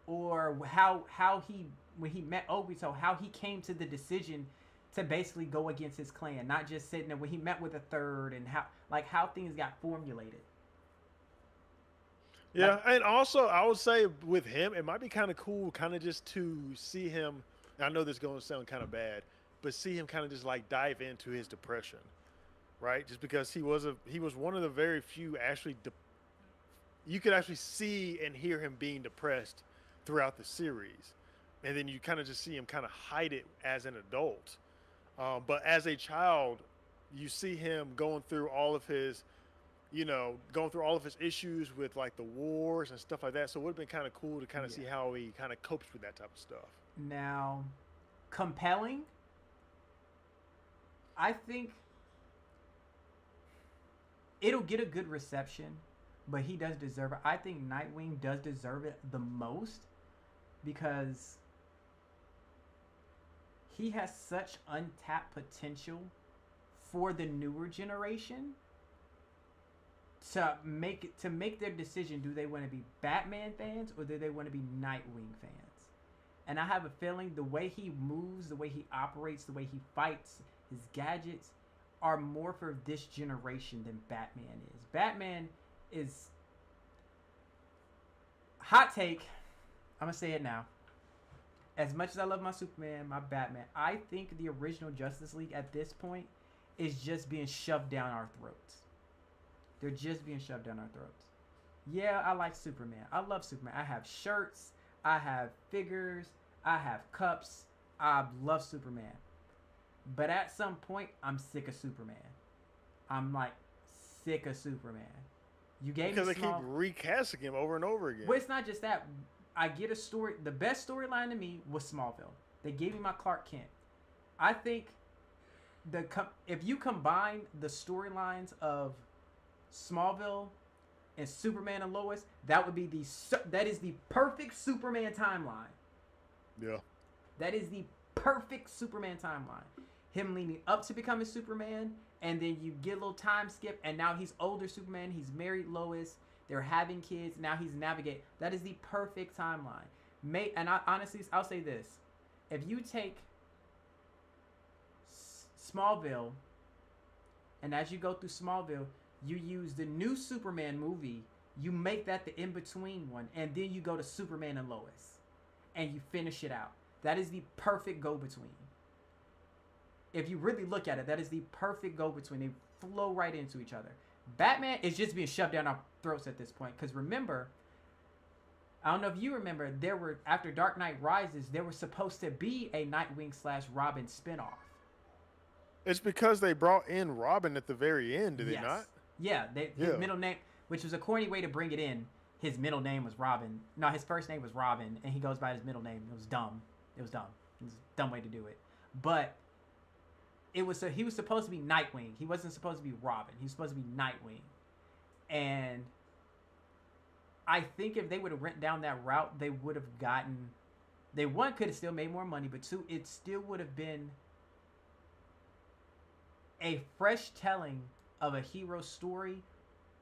Or how he, when he met Obito, how he came to the decision to basically go against his clan, not just sitting there when he met with a third, and how things got formulated. Yeah, and also I would say with him, it might be kind of cool, kind of just to see him. I know this is going to sound kind of bad, but see him kind of just like dive into his depression, right? Just because he was one of the very few actually you could actually see and hear him being depressed throughout the series, and then you kind of just see him kind of hide it as an adult. But as a child, you see him going through all of his issues with like the wars and stuff like that. So it would have been kind of cool to kind of see how he kind of copes with that type of stuff. Now, compelling, I think it'll get a good reception, but he does deserve it. I think Nightwing does deserve it the most because he has such untapped potential for the newer generation to make their decision. Do they want to be Batman fans or do they want to be Nightwing fans? And I have a feeling the way he moves, the way he operates, the way he fights, his gadgets are more for this generation than Batman is. Batman is, hot take, I'm gonna say it now. As much as I love my Superman, my Batman, I think the original Justice League at this point is just being shoved down our throats. They're just being shoved down our throats. Yeah, I like Superman. I love Superman. I have shirts. I have figures. I have cups. I love Superman. But at some point, I'm sick of Superman. I'm like sick of Superman. You gave because me they keep recasting him over and over again. Well, it's not just that. I get a story. The best storyline to me was Smallville. They gave me my Clark Kent. I think if you combine the storylines of Smallville and Superman and Lois, that is the perfect Superman timeline. Yeah. That is the perfect Superman timeline. Him leading up to becoming Superman, and then you get a little time skip, and now he's older Superman. He's married Lois. They're having kids. Now he's navigating. That is the perfect timeline. Honestly, I'll say this: if you take Smallville, and as you go through Smallville, you use the new Superman movie, you make that the in-between one, and then you go to Superman and Lois, and you finish it out. That is the perfect go-between. If you really look at it, that is the perfect go-between. They flow right into each other. Batman is just being shoved down our throats at this point. Because remember, I don't know if you remember, after Dark Knight Rises, there was supposed to be a Nightwing / Robin spinoff. It's because they brought in Robin at the very end, did they not? Yeah, his middle name, which was a corny way to bring it in, his middle name was Robin. No, his first name was Robin, and he goes by his middle name. It was dumb. It was a dumb way to do it. But he was supposed to be Nightwing. He wasn't supposed to be Robin. He was supposed to be Nightwing. And I think if they would have went down that route, they would have gotten... One, could have still made more money, but two, it still would have been a fresh telling of a hero story,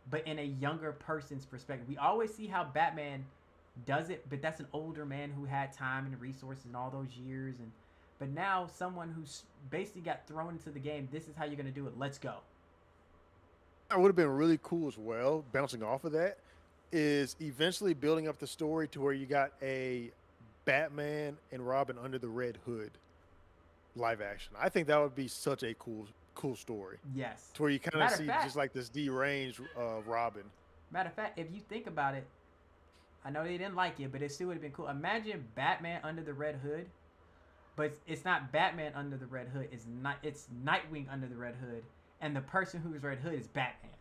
but in a younger person's perspective. We always see how Batman does it, but that's an older man who had time and resources and all those years. But now someone who's basically got thrown into the game, this is how you're going to do it. Let's go. That would have been really cool as well, bouncing off of that, is eventually building up the story to where you got a Batman and Robin under the Red Hood live action. I think that would be such a cool story. Yes. To where you kind of see just like this deranged Robin. Matter of fact, if you think about it, I know they didn't like it, but it still would have been cool. Imagine Batman under the Red Hood, but it's not Batman under the Red Hood. It's Nightwing under the Red Hood, and the person who's Red Hood is Batman.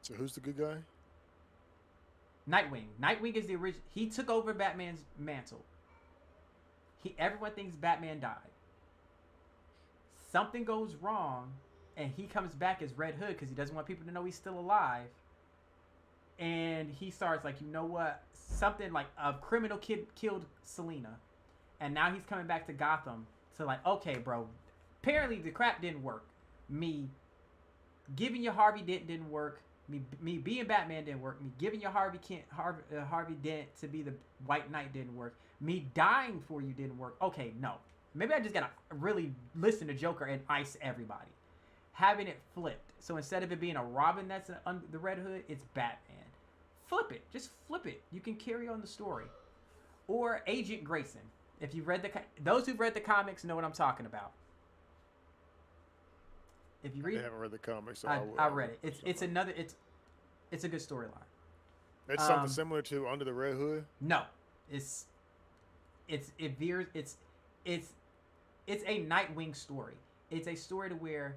So who's the good guy? Nightwing. Nightwing is the original. He took over Batman's mantle. Everyone thinks Batman died. Something goes wrong, and he comes back as Red Hood because he doesn't want people to know he's still alive. And he starts like, you know what? Something like a criminal kid killed Selina, and now he's coming back to Gotham to like, okay, bro. Apparently the crap didn't work. Me giving you Harvey Dent didn't work. Me being Batman didn't work. Me giving you Harvey Dent to be the White Knight didn't work. Me dying for you didn't work. Okay, no. Maybe I just gotta really listen to Joker and ice everybody. Having it flipped. So instead of it being a Robin that's under the Red Hood, it's Batman. Flip it. Just flip it. You can carry on the story. Or Agent Grayson. If you've read those who've read the comics know what I'm talking about. If you read, I haven't read the comics. So I read it. It's a good storyline. It's something similar to Under the Red Hood. No, it's a Nightwing story. It's a story to where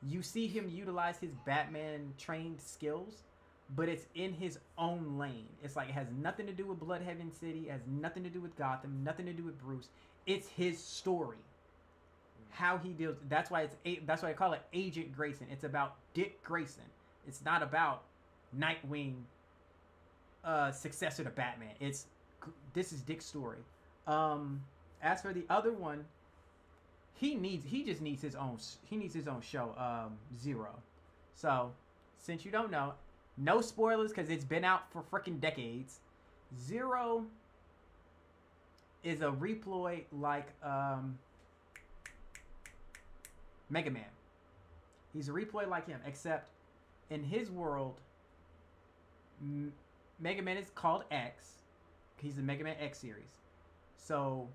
you see him utilize his Batman trained skills, but it's in his own lane. It's like it has nothing to do with Bloodhaven City. It has nothing to do with Gotham. Nothing to do with Bruce. It's his story. How he deals. That's why I call it Agent Grayson. It's about Dick Grayson. It's not about Nightwing, successor to Batman. This is Dick's story. As for the other one, he just needs his own show. Zero. So since you don't know, no spoilers because it's been out for freaking decades. Zero is a reploy like Mega Man. He's a reploy like him, except in his world, Mega Man is called X. He's the Mega Man X series. So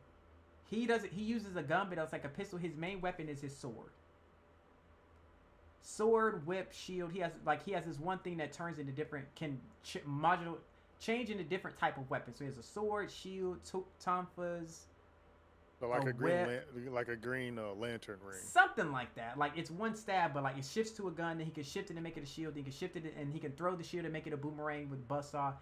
he uses a gun, but it's like a pistol. His main weapon is his sword. Sword, whip, shield. He has this one thing that turns into different change into different type of weapons. So he has a sword, shield, tonfas. So like a green lantern ring. Something like that. Like it's one stab, but like it shifts to a gun. Then he can shift it and make it a shield. Then he can shift it and he can throw the shield and make it a boomerang with buzzsaw.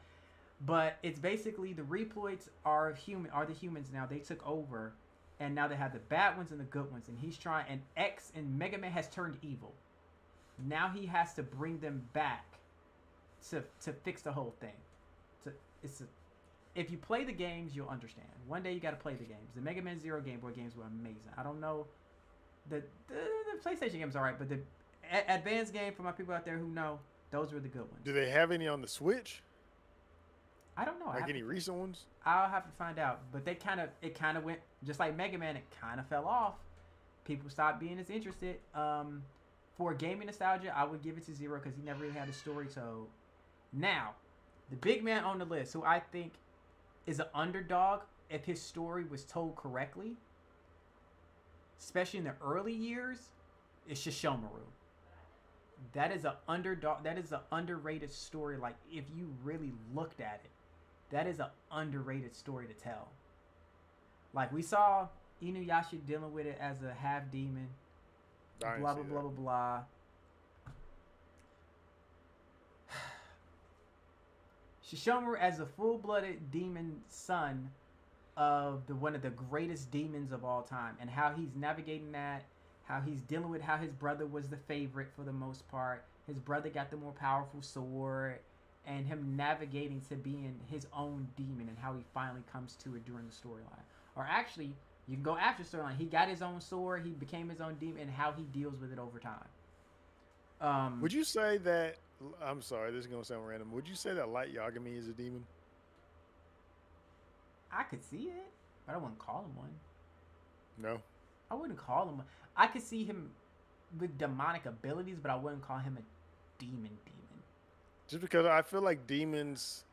But it's basically the reploids are the humans now. They took over, and now they have the bad ones and the good ones. And he's trying. And X and Mega Man has turned evil. Now he has to bring them back to fix the whole thing. If you play the games, you'll understand. One day you got to play the games. The Mega Man Zero Game Boy games were amazing. I don't know, the PlayStation games are alright, but the advanced game for my people out there who know, those were the good ones. Do they have any on the Switch? I don't know. Like any recent ones? I'll have to find out. But it kind of went just like Mega Man. It kind of fell off. People stopped being as interested. For gaming nostalgia, I would give it to Zero because he never really had a story told. Now, the big man on the list, who I think is an underdog if his story was told correctly, especially in the early years, is Shishomaru. That is an underdog. That is an underrated story. Like, if you really looked at it, that is an underrated story to tell. Like, we saw Inuyasha dealing with it as a half demon. Blah, blah, blah, blah, blah. Shishomaru as a full-blooded demon son of one of the greatest demons of all time, and how he's navigating that, how he's dealing with how his brother was the favorite for the most part. His brother got the more powerful sword, and him navigating to being his own demon, and how he finally comes to it during the storyline. Or actually, you can go after storyline. He got his own sword, he became his own demon, and how he deals with it over time. Would you say that? I'm sorry, this is gonna sound random. Would you say that Light Yagami is a demon? I could see it, but I wouldn't call him one. No. I wouldn't call him. I could see him with demonic abilities, but I wouldn't call him a demon. Just because I feel like demons,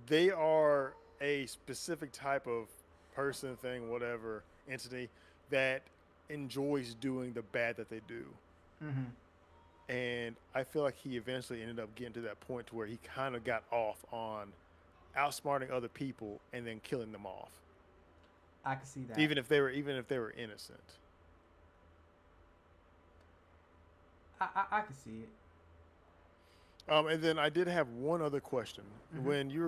they are a specific type of person, thing, whatever, entity that enjoys doing the bad that they do. Mm-hmm. And I feel like he eventually ended up getting to that point to where he kind of got off on outsmarting other people and then killing them off. I can see that. Even if they were innocent. I can see it. And then I did have one other question. Mm-hmm. When you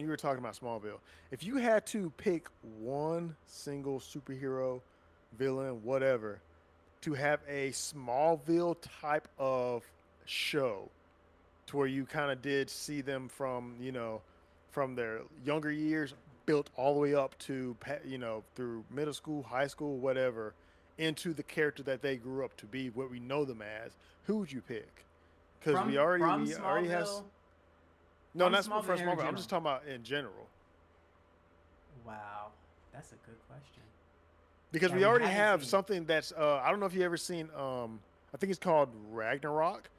were talking about Smallville, if you had to pick one single superhero, villain, whatever, to have a Smallville type of show, to where you kind of did see them from their younger years built all the way up to through middle school, high school, whatever, into the character that they grew up to be, what we know them as, who would you pick? Because we already have. No, not from Smallville. I'm just talking about in general. Wow, that's a good question. Because we already have something that's I don't know if you ever seen I think it's called Ragnarok,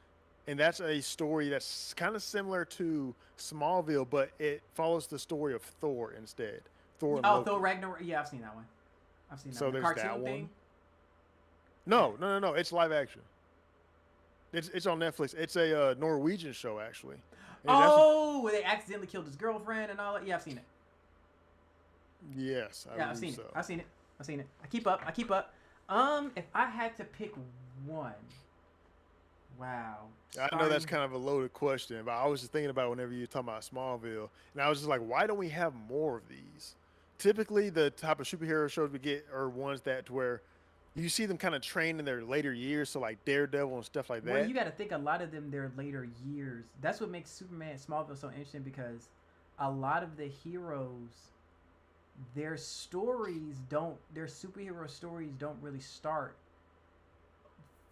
and that's a story that's kind of similar to Smallville, but it follows the story of Thor instead. Thor Ragnarok. Yeah, I've seen that one. So there's that one. Thing? No. It's live action. It's on Netflix. It's a Norwegian show actually. Where they accidentally killed his girlfriend and all that. Yeah, I've seen it. Yes, I've seen it. I've seen it. I keep up. If I had to pick one, wow. I know that's kind of a loaded question, but I was just thinking about whenever you're talking about Smallville, and I was just like, why don't we have more of these? Typically, the type of superhero shows we get are ones that where you see them kind of train in their later years, so like Daredevil and stuff like that. Well, you got to think a lot of them their later years. That's what makes Superman Smallville so interesting, because a lot of the heroes their superhero stories don't really start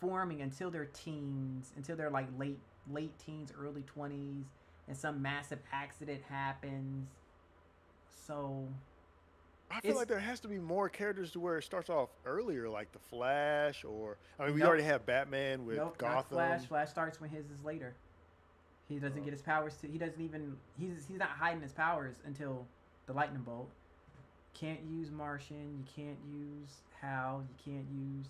forming until they're teens, until they're like late teens, early 20s, and some massive accident happens. So I feel it's like there has to be more characters to where it starts off earlier, like the Flash, or I mean, we nope, already have Batman with nope, not Flash. Gotham. Flash starts when his is later. He doesn't Uh, get his powers to. He doesn't even. He's not hiding his powers until the lightning bolt. Can't use Martian. You can't use Hal. You can't use.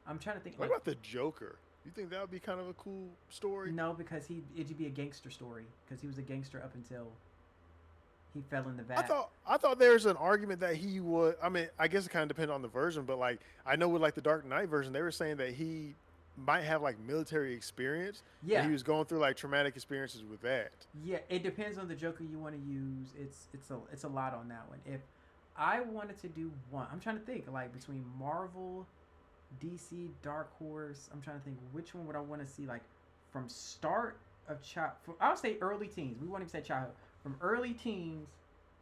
I'm trying to think what like about the Joker? You think that would be kind of a cool story? no because it'd be a gangster story because he was a gangster up until he fell in the vat. I thought there's an argument that he would. I mean, I guess it kind of depends on the version, but like I know with like the Dark Knight version, they were saying that he might have like military experience and Yeah, he was going through like traumatic experiences with that. yeah. It depends on the Joker you want to use. It's a lot on that one. If I wanted to do one, I'm trying to think like between Marvel, DC, Dark Horse. I'm trying to think which one would I want to see like from start of child. I'll say early teens. We won't even say childhood. From early teens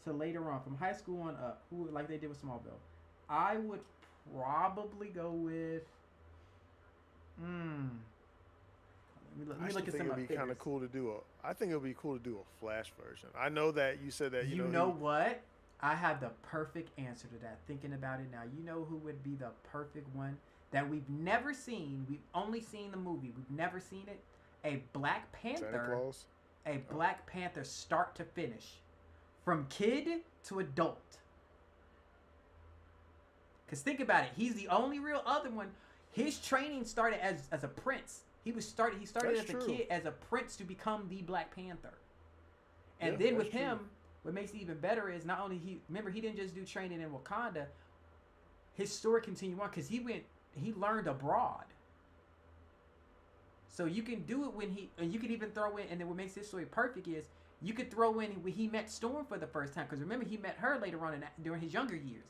to later on, from high school on up, who like they did with Smallville. I would probably go with. Hmm. Let I me still look at think some it'd of my be kind figures. of cool to do a. I think it would be cool to do a Flash version. I know that you said that You know know he. what? I have the perfect answer to that. Thinking about it now, you know who would be the perfect one that we've never seen. We've only seen the movie. We've never seen it. A Black Santa Panther. Claus. A Oh, Black Panther start to finish, from kid to adult. Cause think about it. He's the only real other one. His training started as a prince. He started that's as a true. kid as a prince to become the Black Panther. Yeah, And then that's with true. him, what makes it even better is not only he didn't just do training in Wakanda. His story continued on because he learned abroad. So you can do it and you can even throw in, and then what makes this story perfect is you could throw in when he met Storm for the first time because remember he met her later on during his younger years.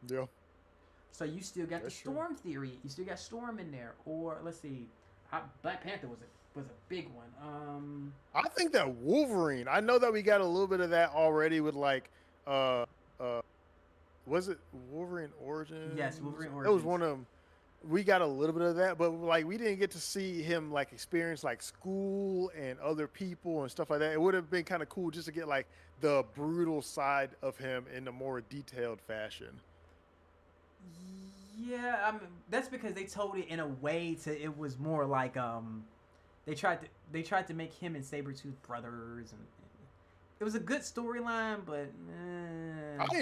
Yeah, So you still got the that's true. Storm theory. You still got Storm in there. Or let's see, Black Panther was a big one. I think that Wolverine. I know that we got a little bit of that already with like, uh, uh, was it Wolverine Yes, Origins? Wolverine That was Origins. one of them. We got a little bit of that, but like we didn't get to see him like experience like school and other people and stuff like that. It would have been kind of cool just to get like the brutal side of him in a more detailed fashion. Yeah, I mean that's because they told it in a way to it was more like they tried to make him and Sabretooth brothers and it was a good storyline, but I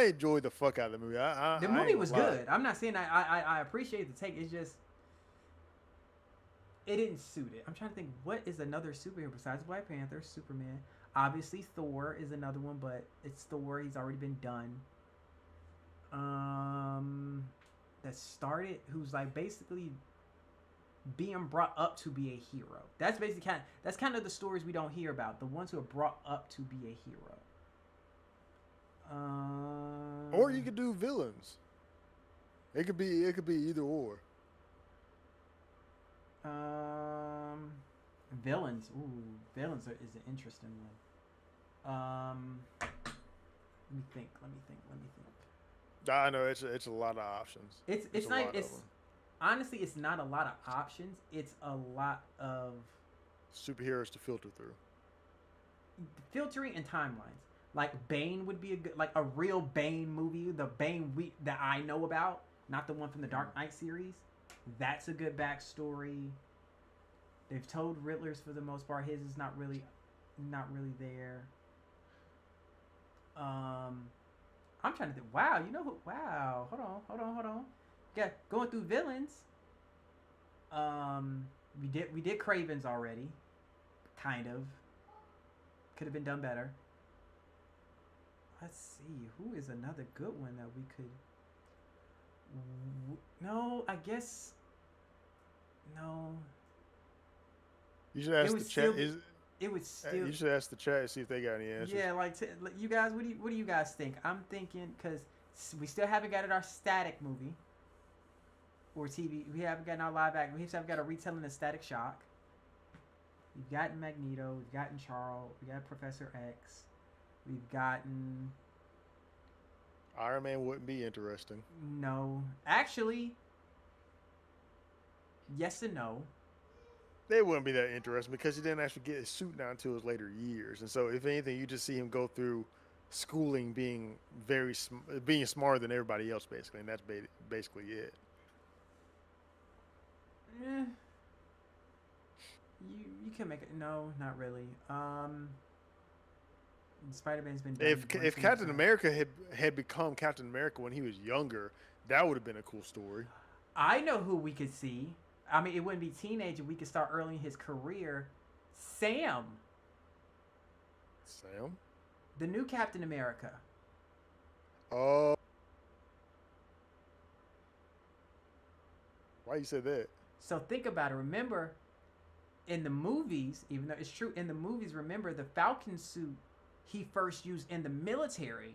enjoyed the fuck out of the movie. the I movie ain't gonna was lie. good. I'm not saying I appreciate the take. It's just it didn't suit it. I'm trying to think what is another superhero besides Black Panther, Superman. Obviously Thor is another one, but it's Thor. He's already been done. Um, that started who's like basically being brought up to be a hero. That's kind of the stories we don't hear about. The ones who are brought up to be a hero. Or you Um, could do villains. It could be either or. um, villains. Ooh, is an interesting one. Let me think. Let me think. Let me think. I know it's a lot of options. It's It's a not lot of it's them. honestly it's not a lot of options. It's a lot of Superheroes to filter through. filtering and timelines. Like Bane would be a good, like a real Bane movie. The Bane that I know about, not the one from the Mhm. Dark Knight series. That's a good backstory. They've told Riddler's for the most part. His is not really there. Um, I'm trying to think. Wow, you know who? Wow, hold on. Yeah, going through villains. Um, we did Cravens already, kind of. Could have been done better. Let's see. Who is another good one that we could? No, I guess no. You should It ask would the still chat. be. It would still. You should ask the chat and see if they got any answers. Yeah, like you guys. What do you guys think? I'm thinking because we still haven't got our Static movie or TV. We haven't gotten our live act. We still haven't got a retelling of Static Shock. We've gotten Magneto. We've gotten Charles. We got Professor X. We've gotten Iron Man wouldn't be interesting. No, actually, yes and no. They wouldn't be that interesting because he didn't actually get his suit now until his later years. And so, if anything, you just see him go through schooling, being being smarter than everybody else, basically, and that's basically it. Eh, you can make it. No, not really. Spider Man's been done one If too many Captain times. America had become Captain America when he was younger, that would have been a cool story. I know who we could see. I mean, it wouldn't be teenager. We could start early in his career. Sam, Sam. the new Captain America. Oh, why you said that? So think about it. Remember, in the movies, even though it's true, in the movies, remember the Falcon suit he first used in the military.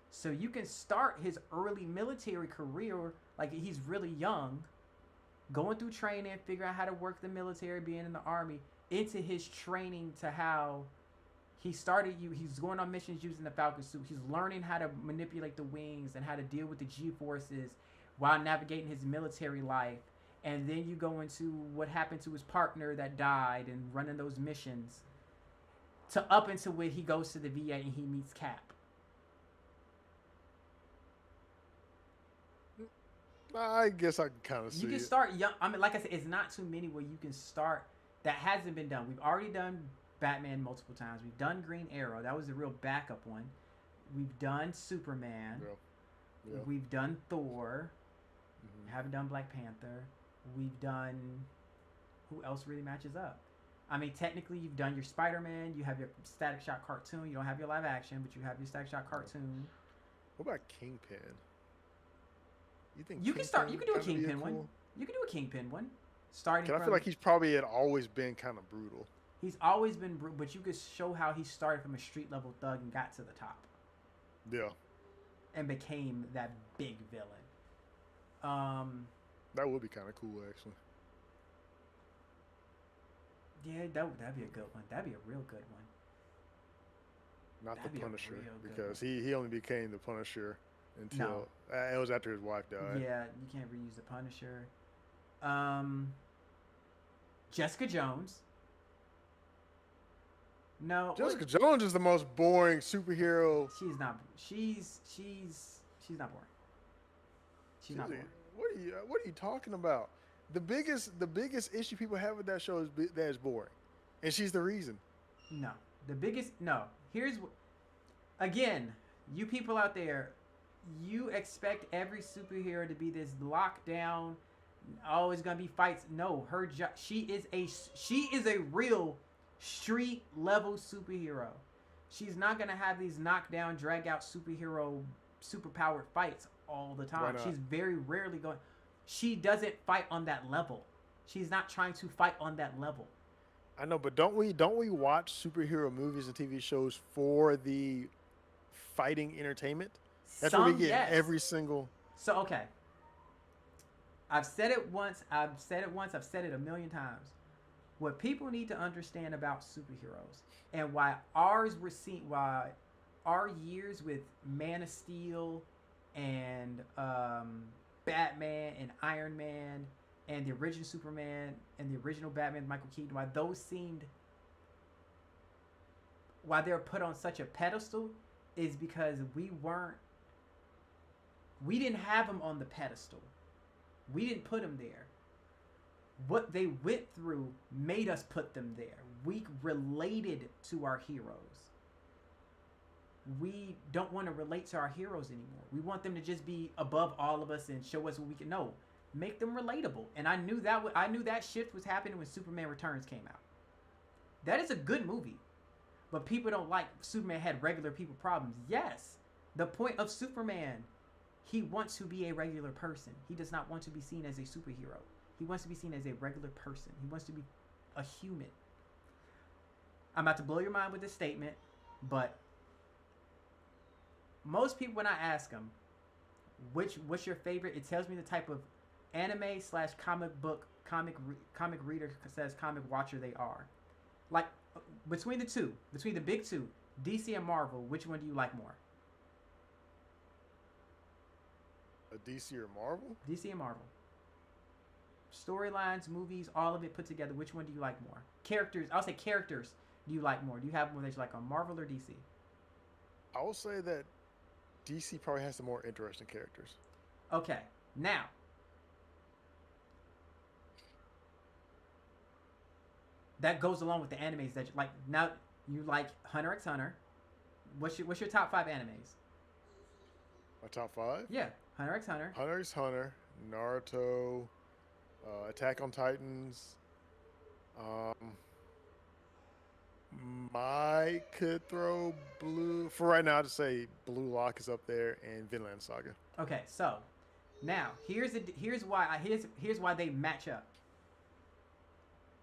So you can start his early military career like he's really young, going through training, figure out how to work the military, being in the army, into his training to how he's going on missions using the Falcon suit. He's learning how to manipulate the wings and how to deal with the G forces while navigating his military life. And then you go into what happened to his partner that died and running those missions to up into where he goes to the VA and he meets Cap. I guess I can kind of You see can it. start young. I mean, like I said, it's not too many where you can start that hasn't been done. We've already done Batman multiple times. We've done Green Arrow. That was the real backup one. We've done Superman. Yeah, yeah. We've done Thor. Mm-hmm. Haven't done Black Panther. We've done. Who else really matches up? I mean, technically, you've done your Spider-Man. You have your Static Shock cartoon. You don't have your live action, but you have your Static Shock cartoon. What about Kingpin? You think You can start. You Kingpin can do a kind of be Kingpin one. cool? You can do a Kingpin one. Starting Cause I from. feel like he's probably had always been kind of brutal. He's always been, but you could show how he started from a street level thug and got to the top Yeah, and became that big villain. that would be kind of cool actually. Yeah, that'd be a good one. That'd be a real good one. Not That'd the be a Punisher real good because one. he only became the Punisher until No. it was after his wife died. Yeah, you can't reuse the Punisher. Jessica Jones. No, Jessica Jones is the most boring superhero. she's not. She's not boring. She's not boring. What are you talking about? The biggest issue people have with that show is that it's boring, and she's the reason. No, the biggest no. Here's again, you people out there, you expect every superhero to be this lockdown. Oh, it's gonna be fights. No, her job. She is a real street level superhero. She's not gonna have these knockdown, drag out superhero, superpowered fights all the Why time. not? She's very rarely going. She doesn't fight on that level. She's not trying to fight on that level. I know, but don't we watch superhero movies and TV shows for the fighting entertainment? That's what we Some get in yes. every single. So okay, I've said it once. I've said it once. I've said it a million times. What people need to understand about superheroes and why our years with Man of Steel and Batman and Iron Man and the original Superman and the original Batman, Michael Keaton, why they're put on such a pedestal is because we didn't have them on the pedestal. We didn't put them there. What they went through made us put them there. We related to our heroes. We don't want to relate to our heroes anymore. We want them to just be above all of us and show us what we can know. Make them relatable. And I knew that shift was happening when Superman Returns came out. That is a good movie. But people don't like Superman had regular people problems. Yes. The point of Superman, he wants to be a regular person. He does not want to be seen as a superhero. He wants to be seen as a regular person. He wants to be a human. I'm about to blow your mind with this statement, but most people, when I ask them, what's your favorite, it tells me the type of anime / comic book, comic reader says comic watcher they are. Like, between the big two, DC and Marvel, which one do you like more? A DC or Marvel? DC and Marvel. Storylines, movies, all of it put together. Which one do you like more? Characters. I'll say characters. Do you like more? Do you have more that you like on Marvel or DC? I will say that DC probably has the more interesting characters. Okay. Now, that goes along with the animes that you like. Now you like Hunter x Hunter. What's your top 5 animes? My top 5? Yeah, Hunter x Hunter. Hunter x Hunter, Naruto, Attack on Titans. Um, I could throw Blue. For right now, I'd just say Blue Lock is up there and Vinland Saga. Okay, so now here's why they match up.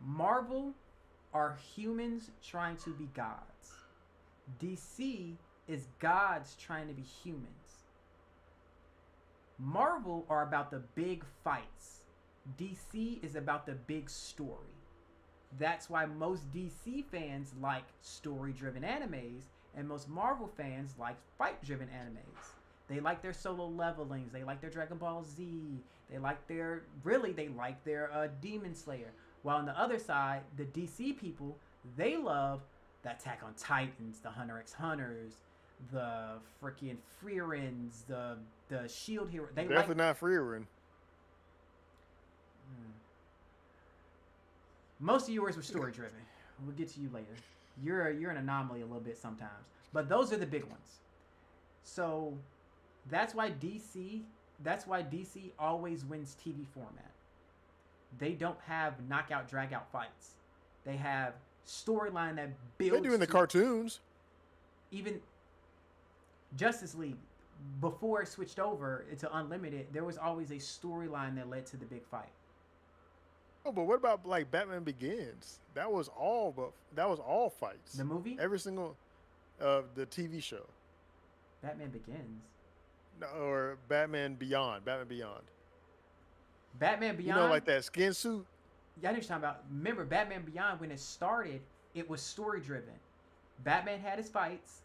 Marvel are humans trying to be gods. DC is gods trying to be humans. Marvel are about the big fights. DC is about the big story. That's why most DC fans like story-driven animes, and most Marvel fans like fight-driven animes. They like their solo levelings. They like their Dragon Ball Z. They like their Demon Slayer. While on the other side, the DC people, they love the Attack on Titans, the Hunter x Hunters, the freaking Freerins, the Shield Hero. They Definitely not Freerin. Most of yours were story driven. We'll get to you later. You're an anomaly a little bit sometimes, but those are the big ones. So that's why DC always wins TV format. They don't have knockout drag out fights. They have storyline that builds. They do in the cartoons. Even Justice League, before it switched over to Unlimited, there was always a storyline that led to the big fight. Oh, but what about like Batman Begins? That was all fights. The movie? Every single the TV show. Batman Begins. No, or Batman Beyond. Batman Beyond. Batman Beyond. You know, like that skin suit. Yeah, I know what you're talking about. Remember, Batman Beyond, when it started, it was story driven. Batman had his fights,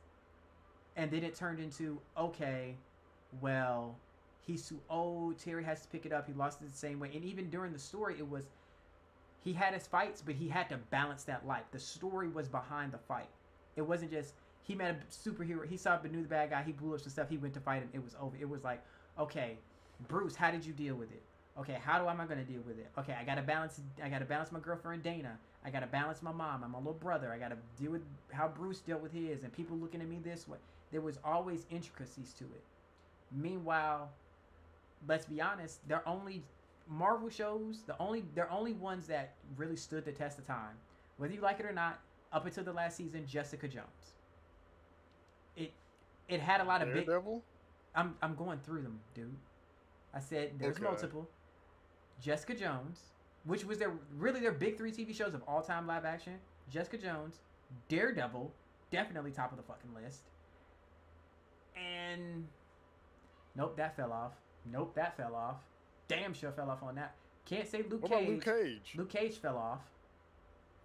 and then it turned into, okay, well, he's too old. Terry has to pick it up. He lost it the same way. And even during the story, it was, he had his fights, but he had to balance that life. The story was behind the fight. It wasn't just, he met a superhero. He saw, but knew the bad guy. He blew up some stuff. He went to fight him. It was over. It was like, okay, Bruce, how did you deal with it? Okay, how am I going to deal with it? Okay, I got to balance my girlfriend Dana. I got to balance my mom and my little brother. I got to deal with how Bruce dealt with his and people looking at me this way. There was always intricacies to it. Meanwhile, let's be honest, they're only Marvel shows, they're only ones that really stood the test of time. Whether you like it or not, up until the last season, Jessica Jones. It had a lot of Daredevil? I'm going through them, dude. I said there's multiple. Jessica Jones, which was their big 3 TV shows of all time live action. Jessica Jones, Daredevil, definitely top of the fucking list. And nope, that fell off. Damn sure fell off on that. Can't say Luke Cage. What about Luke Cage? Luke Cage fell off.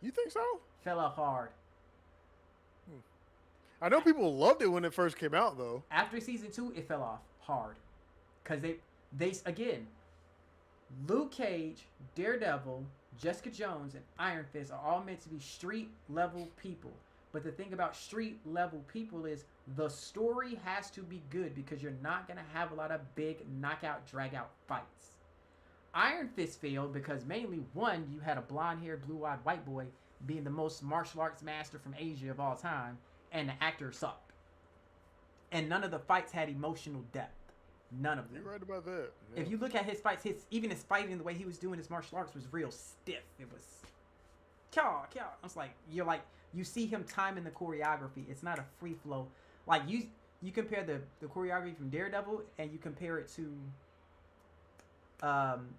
You think so? Fell off hard. I know people loved it when it first came out, though. After season 2, it fell off hard. Because they again, Luke Cage, Daredevil, Jessica Jones, and Iron Fist are all meant to be street level people. But the thing about street level people is the story has to be good because you're not going to have a lot of big knockout, drag out fights. Iron Fist failed because mainly, one, you had a blonde-haired, blue-eyed white boy being the most martial arts master from Asia of all time, and the actor sucked. And none of the fights had emotional depth. None of them. You're right about that. Yeah. If you look at his fights, even his fighting, the way he was doing his martial arts was real stiff. It was, I was like, you see him timing the choreography. It's not a free flow. Like you compare the choreography from Daredevil and you compare it to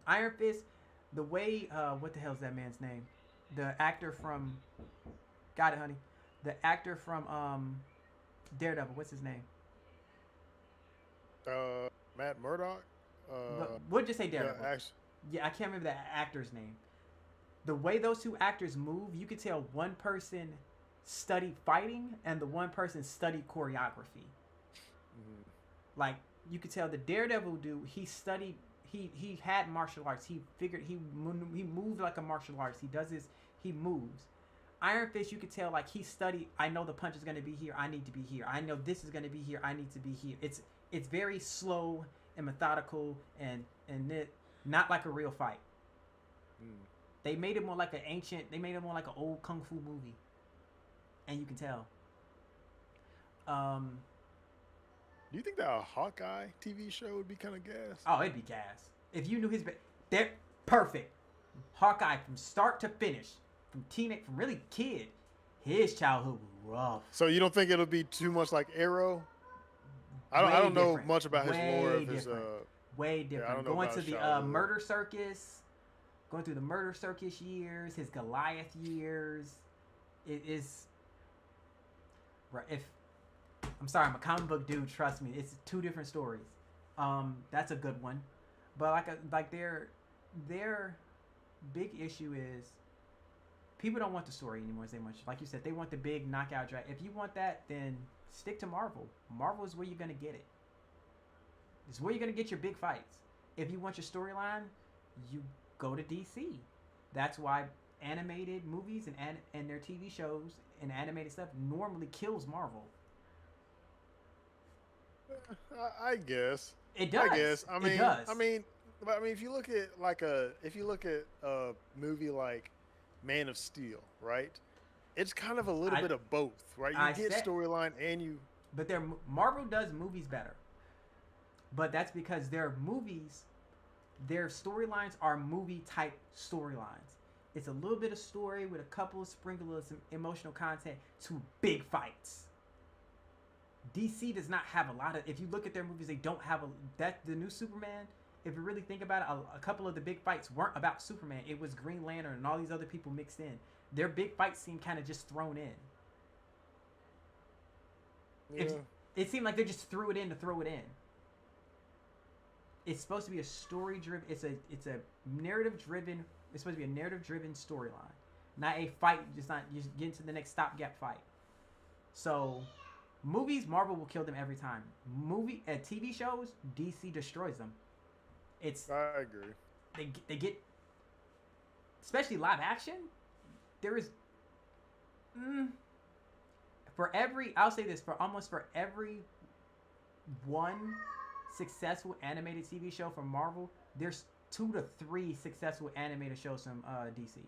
Iron Fist. The way what the hell is that man's name? The actor from, got it, honey. The actor from Daredevil. What's his name? Matt Murdock. We'll just say Daredevil. Yeah, I can't remember the actor's name. The way those two actors move, you could tell one person studied fighting and the one person studied choreography. Mm-hmm. Like you could tell the Daredevil dude, he studied, he had martial arts. He figured he moved like a martial arts. He does this, he moves. Iron Fist, you could tell like he studied. I know the punch is gonna be here. I need to be here. I know this is gonna be here. I need to be here. It's very slow and methodical and it not like a real fight. Mm. They made it more like an ancient. They made it more like an old kung fu movie, and you can tell. Um, Do you think that a Hawkeye TV show would be kind of gas? oh, it'd be gas if you knew his. They're perfect. Hawkeye from start to finish, from teenage, from really kid. His childhood was rough. So you don't think it'll be too much like Arrow? I don't know much about his lore of his way different. Yeah, I don't know Going about to his the childhood. murder circus, going through the murder circus years, his Goliath years. It is right. If I'm sorry, I'm a comic book dude. Trust me, it's two different stories. That's a good one, but like their big issue is people don't want the story anymore as much. Like you said, they want the big knockout drag. If you want that, then stick to Marvel. Marvel is where you're gonna get it. It's where you're gonna get your big fights. If you want your storyline, you go to DC. That's why animated movies and their TV shows and animated stuff normally kills Marvel. I guess. It does. I guess. It does. But if you look at a movie like Man of Steel, right? It's kind of a little bit of both, right? You get storyline and you. But Marvel does movies better. But that's because their movies, their storylines are movie type storylines. It's a little bit of story with a couple of sprinkles of some emotional content to big fights. DC does not have a lot of. If you look at their movies, they don't have the new Superman. If you really think about it, a couple of the big fights weren't about Superman. It was Green Lantern and all these other people mixed in. Their big fights seem kind of just thrown in. Yeah. It seemed like they just threw it in to throw it in. It's supposed to be a story driven. It's a narrative driven. It's supposed to be a narrative driven storyline, not a fight. Just get into the next stopgap fight. So, movies, Marvel will kill them every time. TV shows, DC destroys them. I agree. They get, especially live action. There is, I'll say this, for every one successful animated TV show from Marvel, there's 2 to 3 successful animated shows from DC.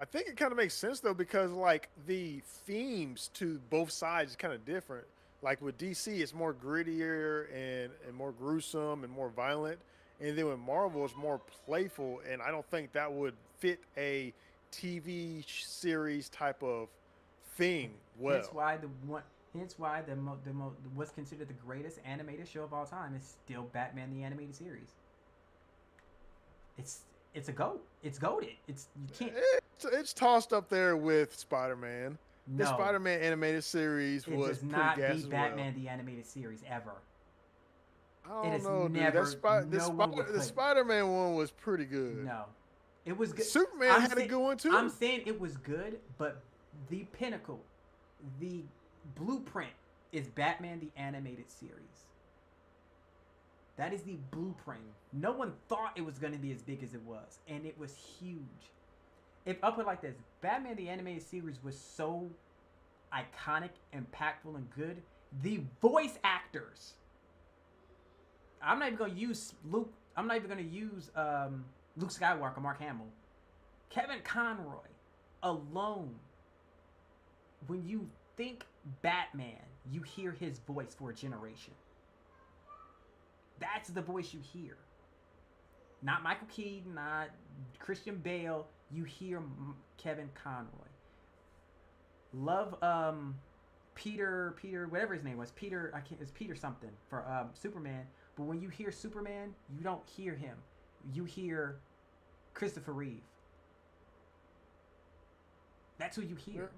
I think it kind of makes sense though because like the themes to both sides is kind of different. Like with DC, it's more grittier and more gruesome and more violent, and then with Marvel, it's more playful. And I don't think that would fit a TV series type of thing well. Hence why the what's considered the greatest animated show of all time is still Batman the Animated Series. It's a goat. It's goated. You can't. It's tossed up there with Spider-Man. No, the Spider-Man animated series it was does not pretty gas beat as Batman well. the Animated Series ever. I It don't is know, never. dude. The Spider-Man one was pretty good. No, it was good. Superman had a good one too. I'm saying it was good, but the pinnacle, the blueprint is Batman the Animated Series. That is the blueprint. No one thought it was going to be as big as it was, and it was huge. If I put it like this, Batman the Animated Series was so iconic, impactful, and good. The voice actors. I'm not even going to use Luke. I'm not even going to use Luke Skywalker, Mark Hamill. Kevin Conroy alone. When you think Batman, you hear his voice for a generation. That's the voice you hear. Not Michael Keaton, not Christian Bale. You hear Kevin Conroy. Love Peter, whatever his name was. It's Peter something for Superman. But when you hear Superman, you don't hear him. You hear Christopher Reeve. That's who you hear.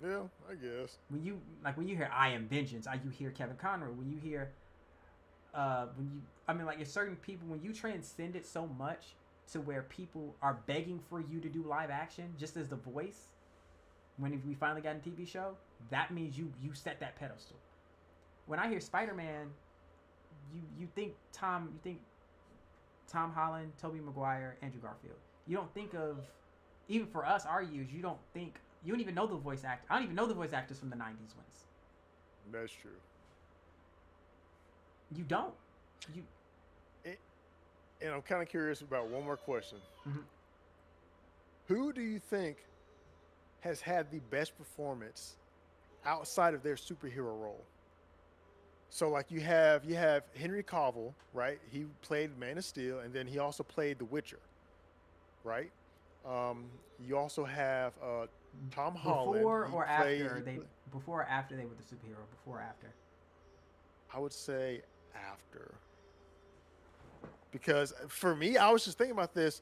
Yeah, I guess. When you hear I Am Vengeance, you hear Kevin Conroy. When you hear it's certain people, when you transcend it so much to where people are begging for you to do live action just as the voice, when we finally got a TV show, that means you set that pedestal. when I hear Spider-Man, you think Tom Holland, Tobey Maguire, Andrew Garfield. You don't think of, even for us, our years, you don't even know the voice act. I don't even know the voice actors from the '90s ones. That's true. You don't. You. And I'm kind of curious about one more question. Mm-hmm. Who do you think has had the best performance outside of their superhero role? So like you have Henry Cavill, right? He played Man of Steel, and then he also played The Witcher, right? Um, you also have Tom Holland. Before He or played. after they? Before or after they were the superhero? Before or after? I would say after, because for me, I was just thinking about this.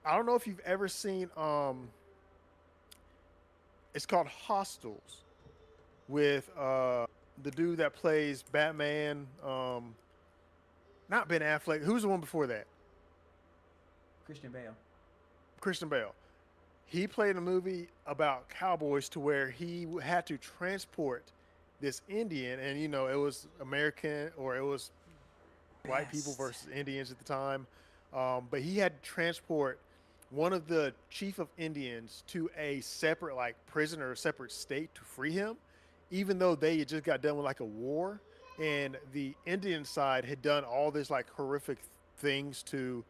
I don't know if you've ever seen. It's called Hostels with the dude that plays Batman. Not Ben Affleck. Who's the one before that? Christian Bale. Christian Bale. He played a movie about cowboys to where he had to transport this Indian, and it was American or it was white people Best. versus Indians at the time. But he had to transport one of the chief of Indians to a separate like prison or a separate state to free him, even though they had just got done with like a war, and the Indian side had done all this like horrific things to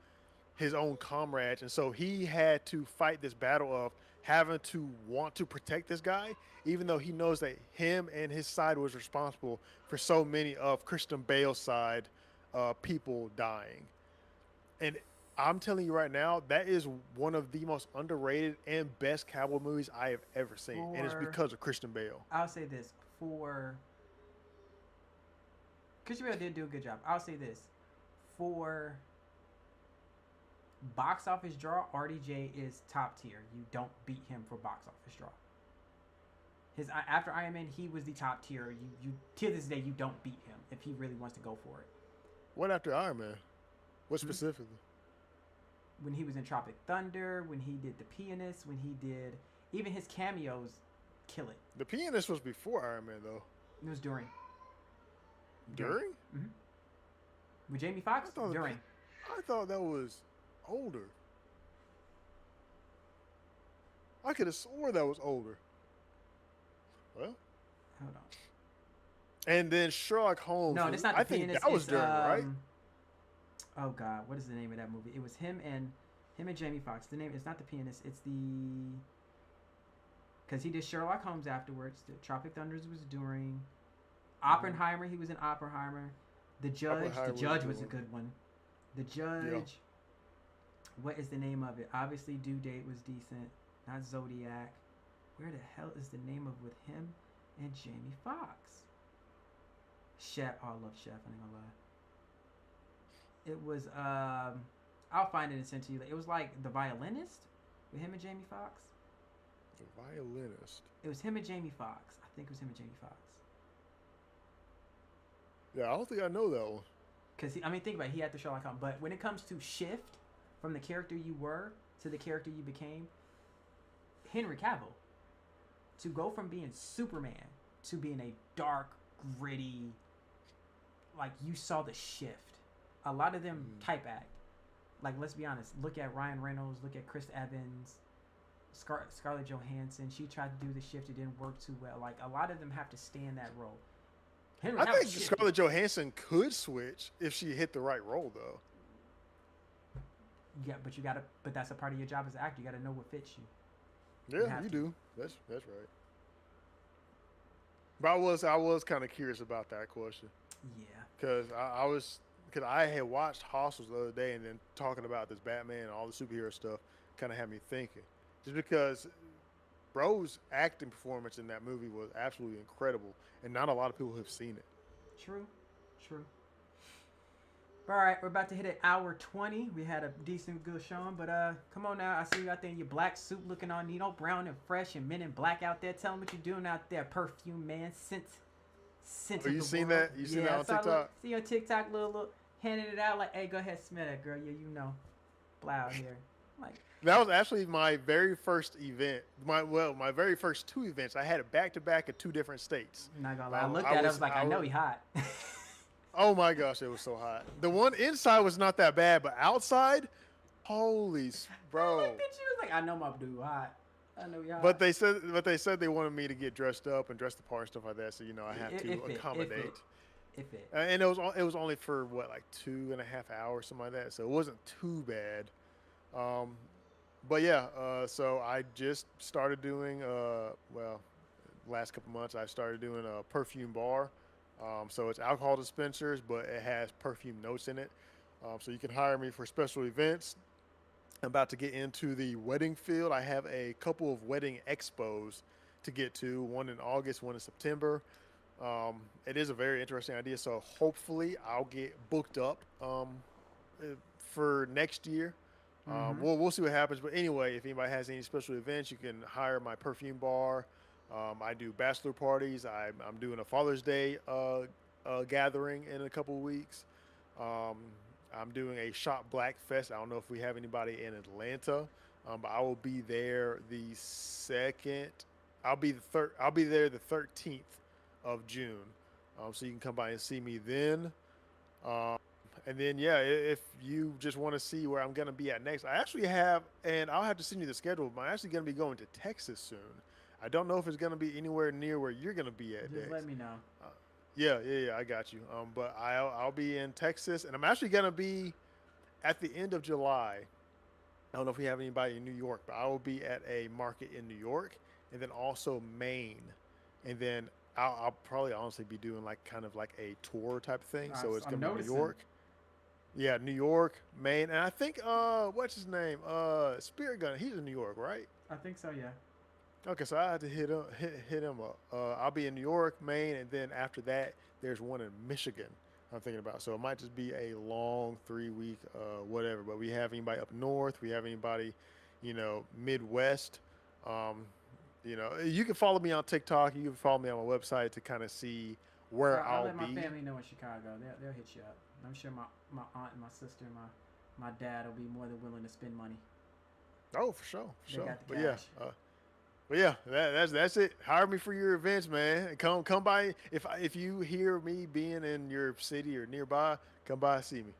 his own comrades, and so he had to fight this battle of having to want to protect this guy, even though he knows that him and his side was responsible for so many of Christian Bale's side people dying. And I'm telling you right now, that is one of the most underrated and best cowboy movies I have ever seen, and it's because of Christian Bale. I'll say this for Christian Bale did do a good job. I'll say this for box office draw, RDJ is top tier. You don't beat him for box office draw. His after Iron Man, he was the top tier. You to this day you don't beat him if he really wants to go for it. What after Iron Man? What specifically? When he was in Tropic Thunder, when he did The Pianist, when he did even his cameos, kill it. The Pianist was before Iron Man though. It was during. During? Mm-hmm. With Jamie Foxx? During. I thought that was older. I could have swore that was older. Well, hold on. And then Sherlock Holmes. No, it's not The I think Pianist. that was during, right? Oh God, what is the name of that movie? It was him and Jamie Foxx. The name it's not The Pianist. It's because he did Sherlock Holmes afterwards. The Tropic Thunders was during. Oppenheimer. He was in Oppenheimer. The Judge. The Judge was a good one. The Judge. Yeah. What is the name of it? Obviously, Due Date was decent. Not Zodiac. Where the hell is the name of with him and Jamie Foxx? Chef. Oh, I love Chef. I ain't gonna lie. It was I'll find it and send to you. It was like The Violinist with him and Jamie Foxx. The Violinist. It was him and Jamie Foxx. I think it was him and Jamie Foxx. Yeah, I don't think I know that one. Because think about it, he had the Sherlock Holmes. But when it comes to shift from the character you were to the character you became, Henry Cavill, to go from being Superman to being a dark, gritty, like you saw the shift. A lot of them type act. Like, let's be honest. Look at Ryan Reynolds. Look at Chris Evans. Scarlett Johansson. She tried to do the shift. It didn't work too well. Like, a lot of them have to stay in that role. I think Scarlett Johansson could switch if she hit the right role, though. Yeah, but you gotta. But that's a part of your job as an actor. You gotta know what fits you. Yeah, you do. That's right. But I was kind of curious about that question. Yeah. Because I had watched Hostels the other day, and then talking about this Batman and all the superhero stuff kind of had me thinking. Just because Bro's acting performance in that movie was absolutely incredible, and not a lot of people have seen it. True. All right, we're about to hit an hour 20. We had a decent, good showing, but come on now. I see you out there in your black suit, looking all neat, all brown and fresh, and Men in Black out there. Tell them what you're doing out there, Perfume Man. Scent. Oh, you seen that? You seen that on TikTok? See your TikTok, little handing it out like, hey, go ahead, smell that, girl. Yeah, you know, blow out here. Like, That was actually my very first event. My very first two events. I had it back to back in two different states. I'm not gonna lie. I looked I at it. I was was like, I I know was he hot. Oh my gosh, it was so hot. The one inside was not that bad, but outside, I bro. looked at you. I was like, I know my dude hot. I know he But hot. they said they wanted me to get dressed up and dress the part and stuff like that. So I have to If it, if it, accommodate. if it. And it was only for what, like 2.5 hours, something like that. So it wasn't too bad. Um, but yeah, so I just started doing last couple months I started doing a perfume bar. So it's alcohol dispensers, but it has perfume notes in it. So you can hire me for special events. I'm about to get into the wedding field. I have a couple of wedding expos to get to, one in August, one in September. It is a very interesting idea. So hopefully I'll get booked up for next year. Mm-hmm. We'll see what happens. But anyway, if anybody has any special events, you can hire my perfume bar. I do bachelor parties. I'm doing a Father's Day gathering in a couple of weeks. Um, I'm doing a Shop Black Fest. I don't know if we have anybody in Atlanta, but I will be there the second. I'll be the third. I'll be there the 13th of June. So you can come by and see me then. Um, and then yeah, if you just want to see where I'm gonna be at next, I actually have, and I'll have to send you the schedule. But I'm actually gonna be going to Texas soon. I don't know if it's gonna be anywhere near where you're gonna be at Just let next. me know. Uh, yeah, I got you. But I'll be in Texas, and I'm actually gonna be at the end of July. I don't know if we have anybody in New York, but I will be at a market in New York, and then also Maine, and then I'll probably honestly be doing like kind of like a tour type thing. So it's I'm gonna be New noticing. York, yeah, New York, Maine, and I think what's his name? Spirit Gun. He's in New York, right? I think so. Yeah. Okay, so I have to hit him up. I'll be in New York, Maine, and then after that, there's one in Michigan. I'm thinking about. So it might just be a long 3 week whatever. But we have anybody up north. We have anybody, Midwest. Um, you can follow me on TikTok. You can follow me on my website to kind of see where I'll I'll let my be. family know in Chicago. They'll hit you up. I'm sure my aunt and my sister and my dad will be more than willing to spend money. Oh, for sure, for They sure. got the But yeah, cash. that's it. Hire me for your events, man. Come by if you hear me being in your city or nearby, come by and see me.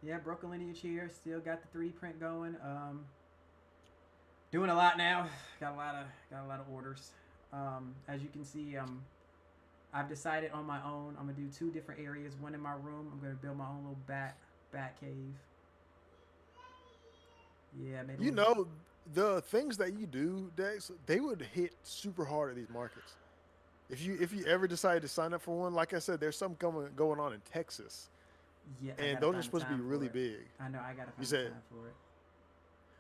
Yeah, Broken Lineage here. Still got the 3 print going. Doing a lot now. Got a lot of orders. As you can see, I've decided on my own. I'm gonna do 2 different areas. One in my room. I'm gonna build my own little bat cave. Yeah, made a You little. know, the things that you do, Dex, they would hit super hard at these markets. If you ever decide to sign up for one, like I said, there's some going on in Texas, Yeah, I and gotta those are find the supposed to be time for really it. big. I know I gotta You find the said, time for it.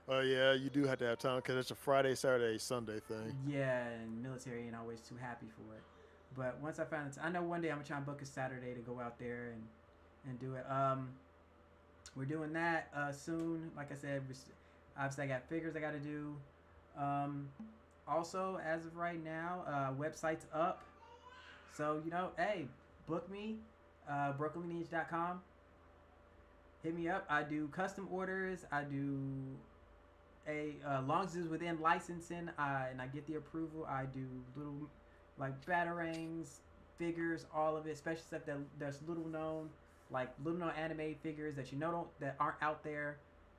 oh yeah, you do have to have time because it's a Friday, Saturday, Sunday thing. Yeah, and military ain't always too happy for it. But once I find it, I know one day I'm gonna try and book a Saturday to go out there and do it. We're doing that soon. Like I said, obviously I got figures I got to do. Um, Also, as of right now, website's up. So hey, book me, brooklynlineage.com. Hit me up. I do custom orders. I do long as it's within licensing, and I get the approval. I do little like batarangs, figures, all of it, especially stuff that's little known, like little known anime figures that that aren't out there,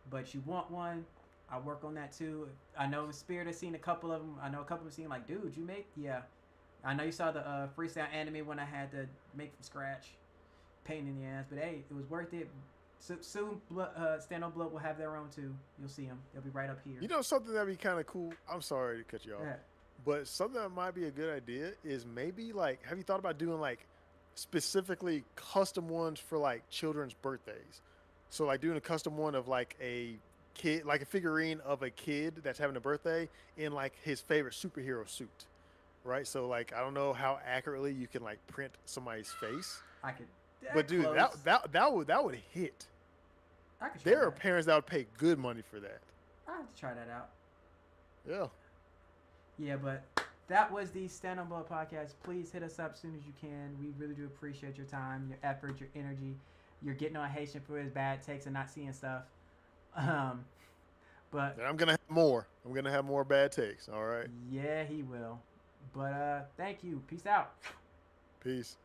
but you want one. I work on that too. I know Spirit has seen a couple of them. I know a couple have seen like, dude, you make yeah. I know you saw the freestyle anime one I had to make from scratch, pain in the ass, but hey, it was worth it. So, soon, Stand on Blood will have their own too. You'll see them. They'll be right up here. You know something that'd be kind of cool. I'm sorry to cut you off, Yeah. but something that might be a good idea is maybe like, have you thought about doing like specifically custom ones for like children's birthdays? So like doing a custom one of like a kid, like a figurine of a kid that's having a birthday in like his favorite superhero suit, right? So like I don't know how accurately you can like print somebody's face, I could. but dude, Close. that would hit. I could try There are that. parents that would pay good money for that. I have to try that out. Yeah. Yeah, but that was the Stand on Blood podcast. Please hit us up as soon as you can. We really do appreciate your time, your effort, your energy. You're getting on Haitian for his bad takes and not seeing stuff. Um, but And I'm gonna have more. I'm gonna have more bad takes. All right. yeah, he will. But thank you. Peace out. Peace.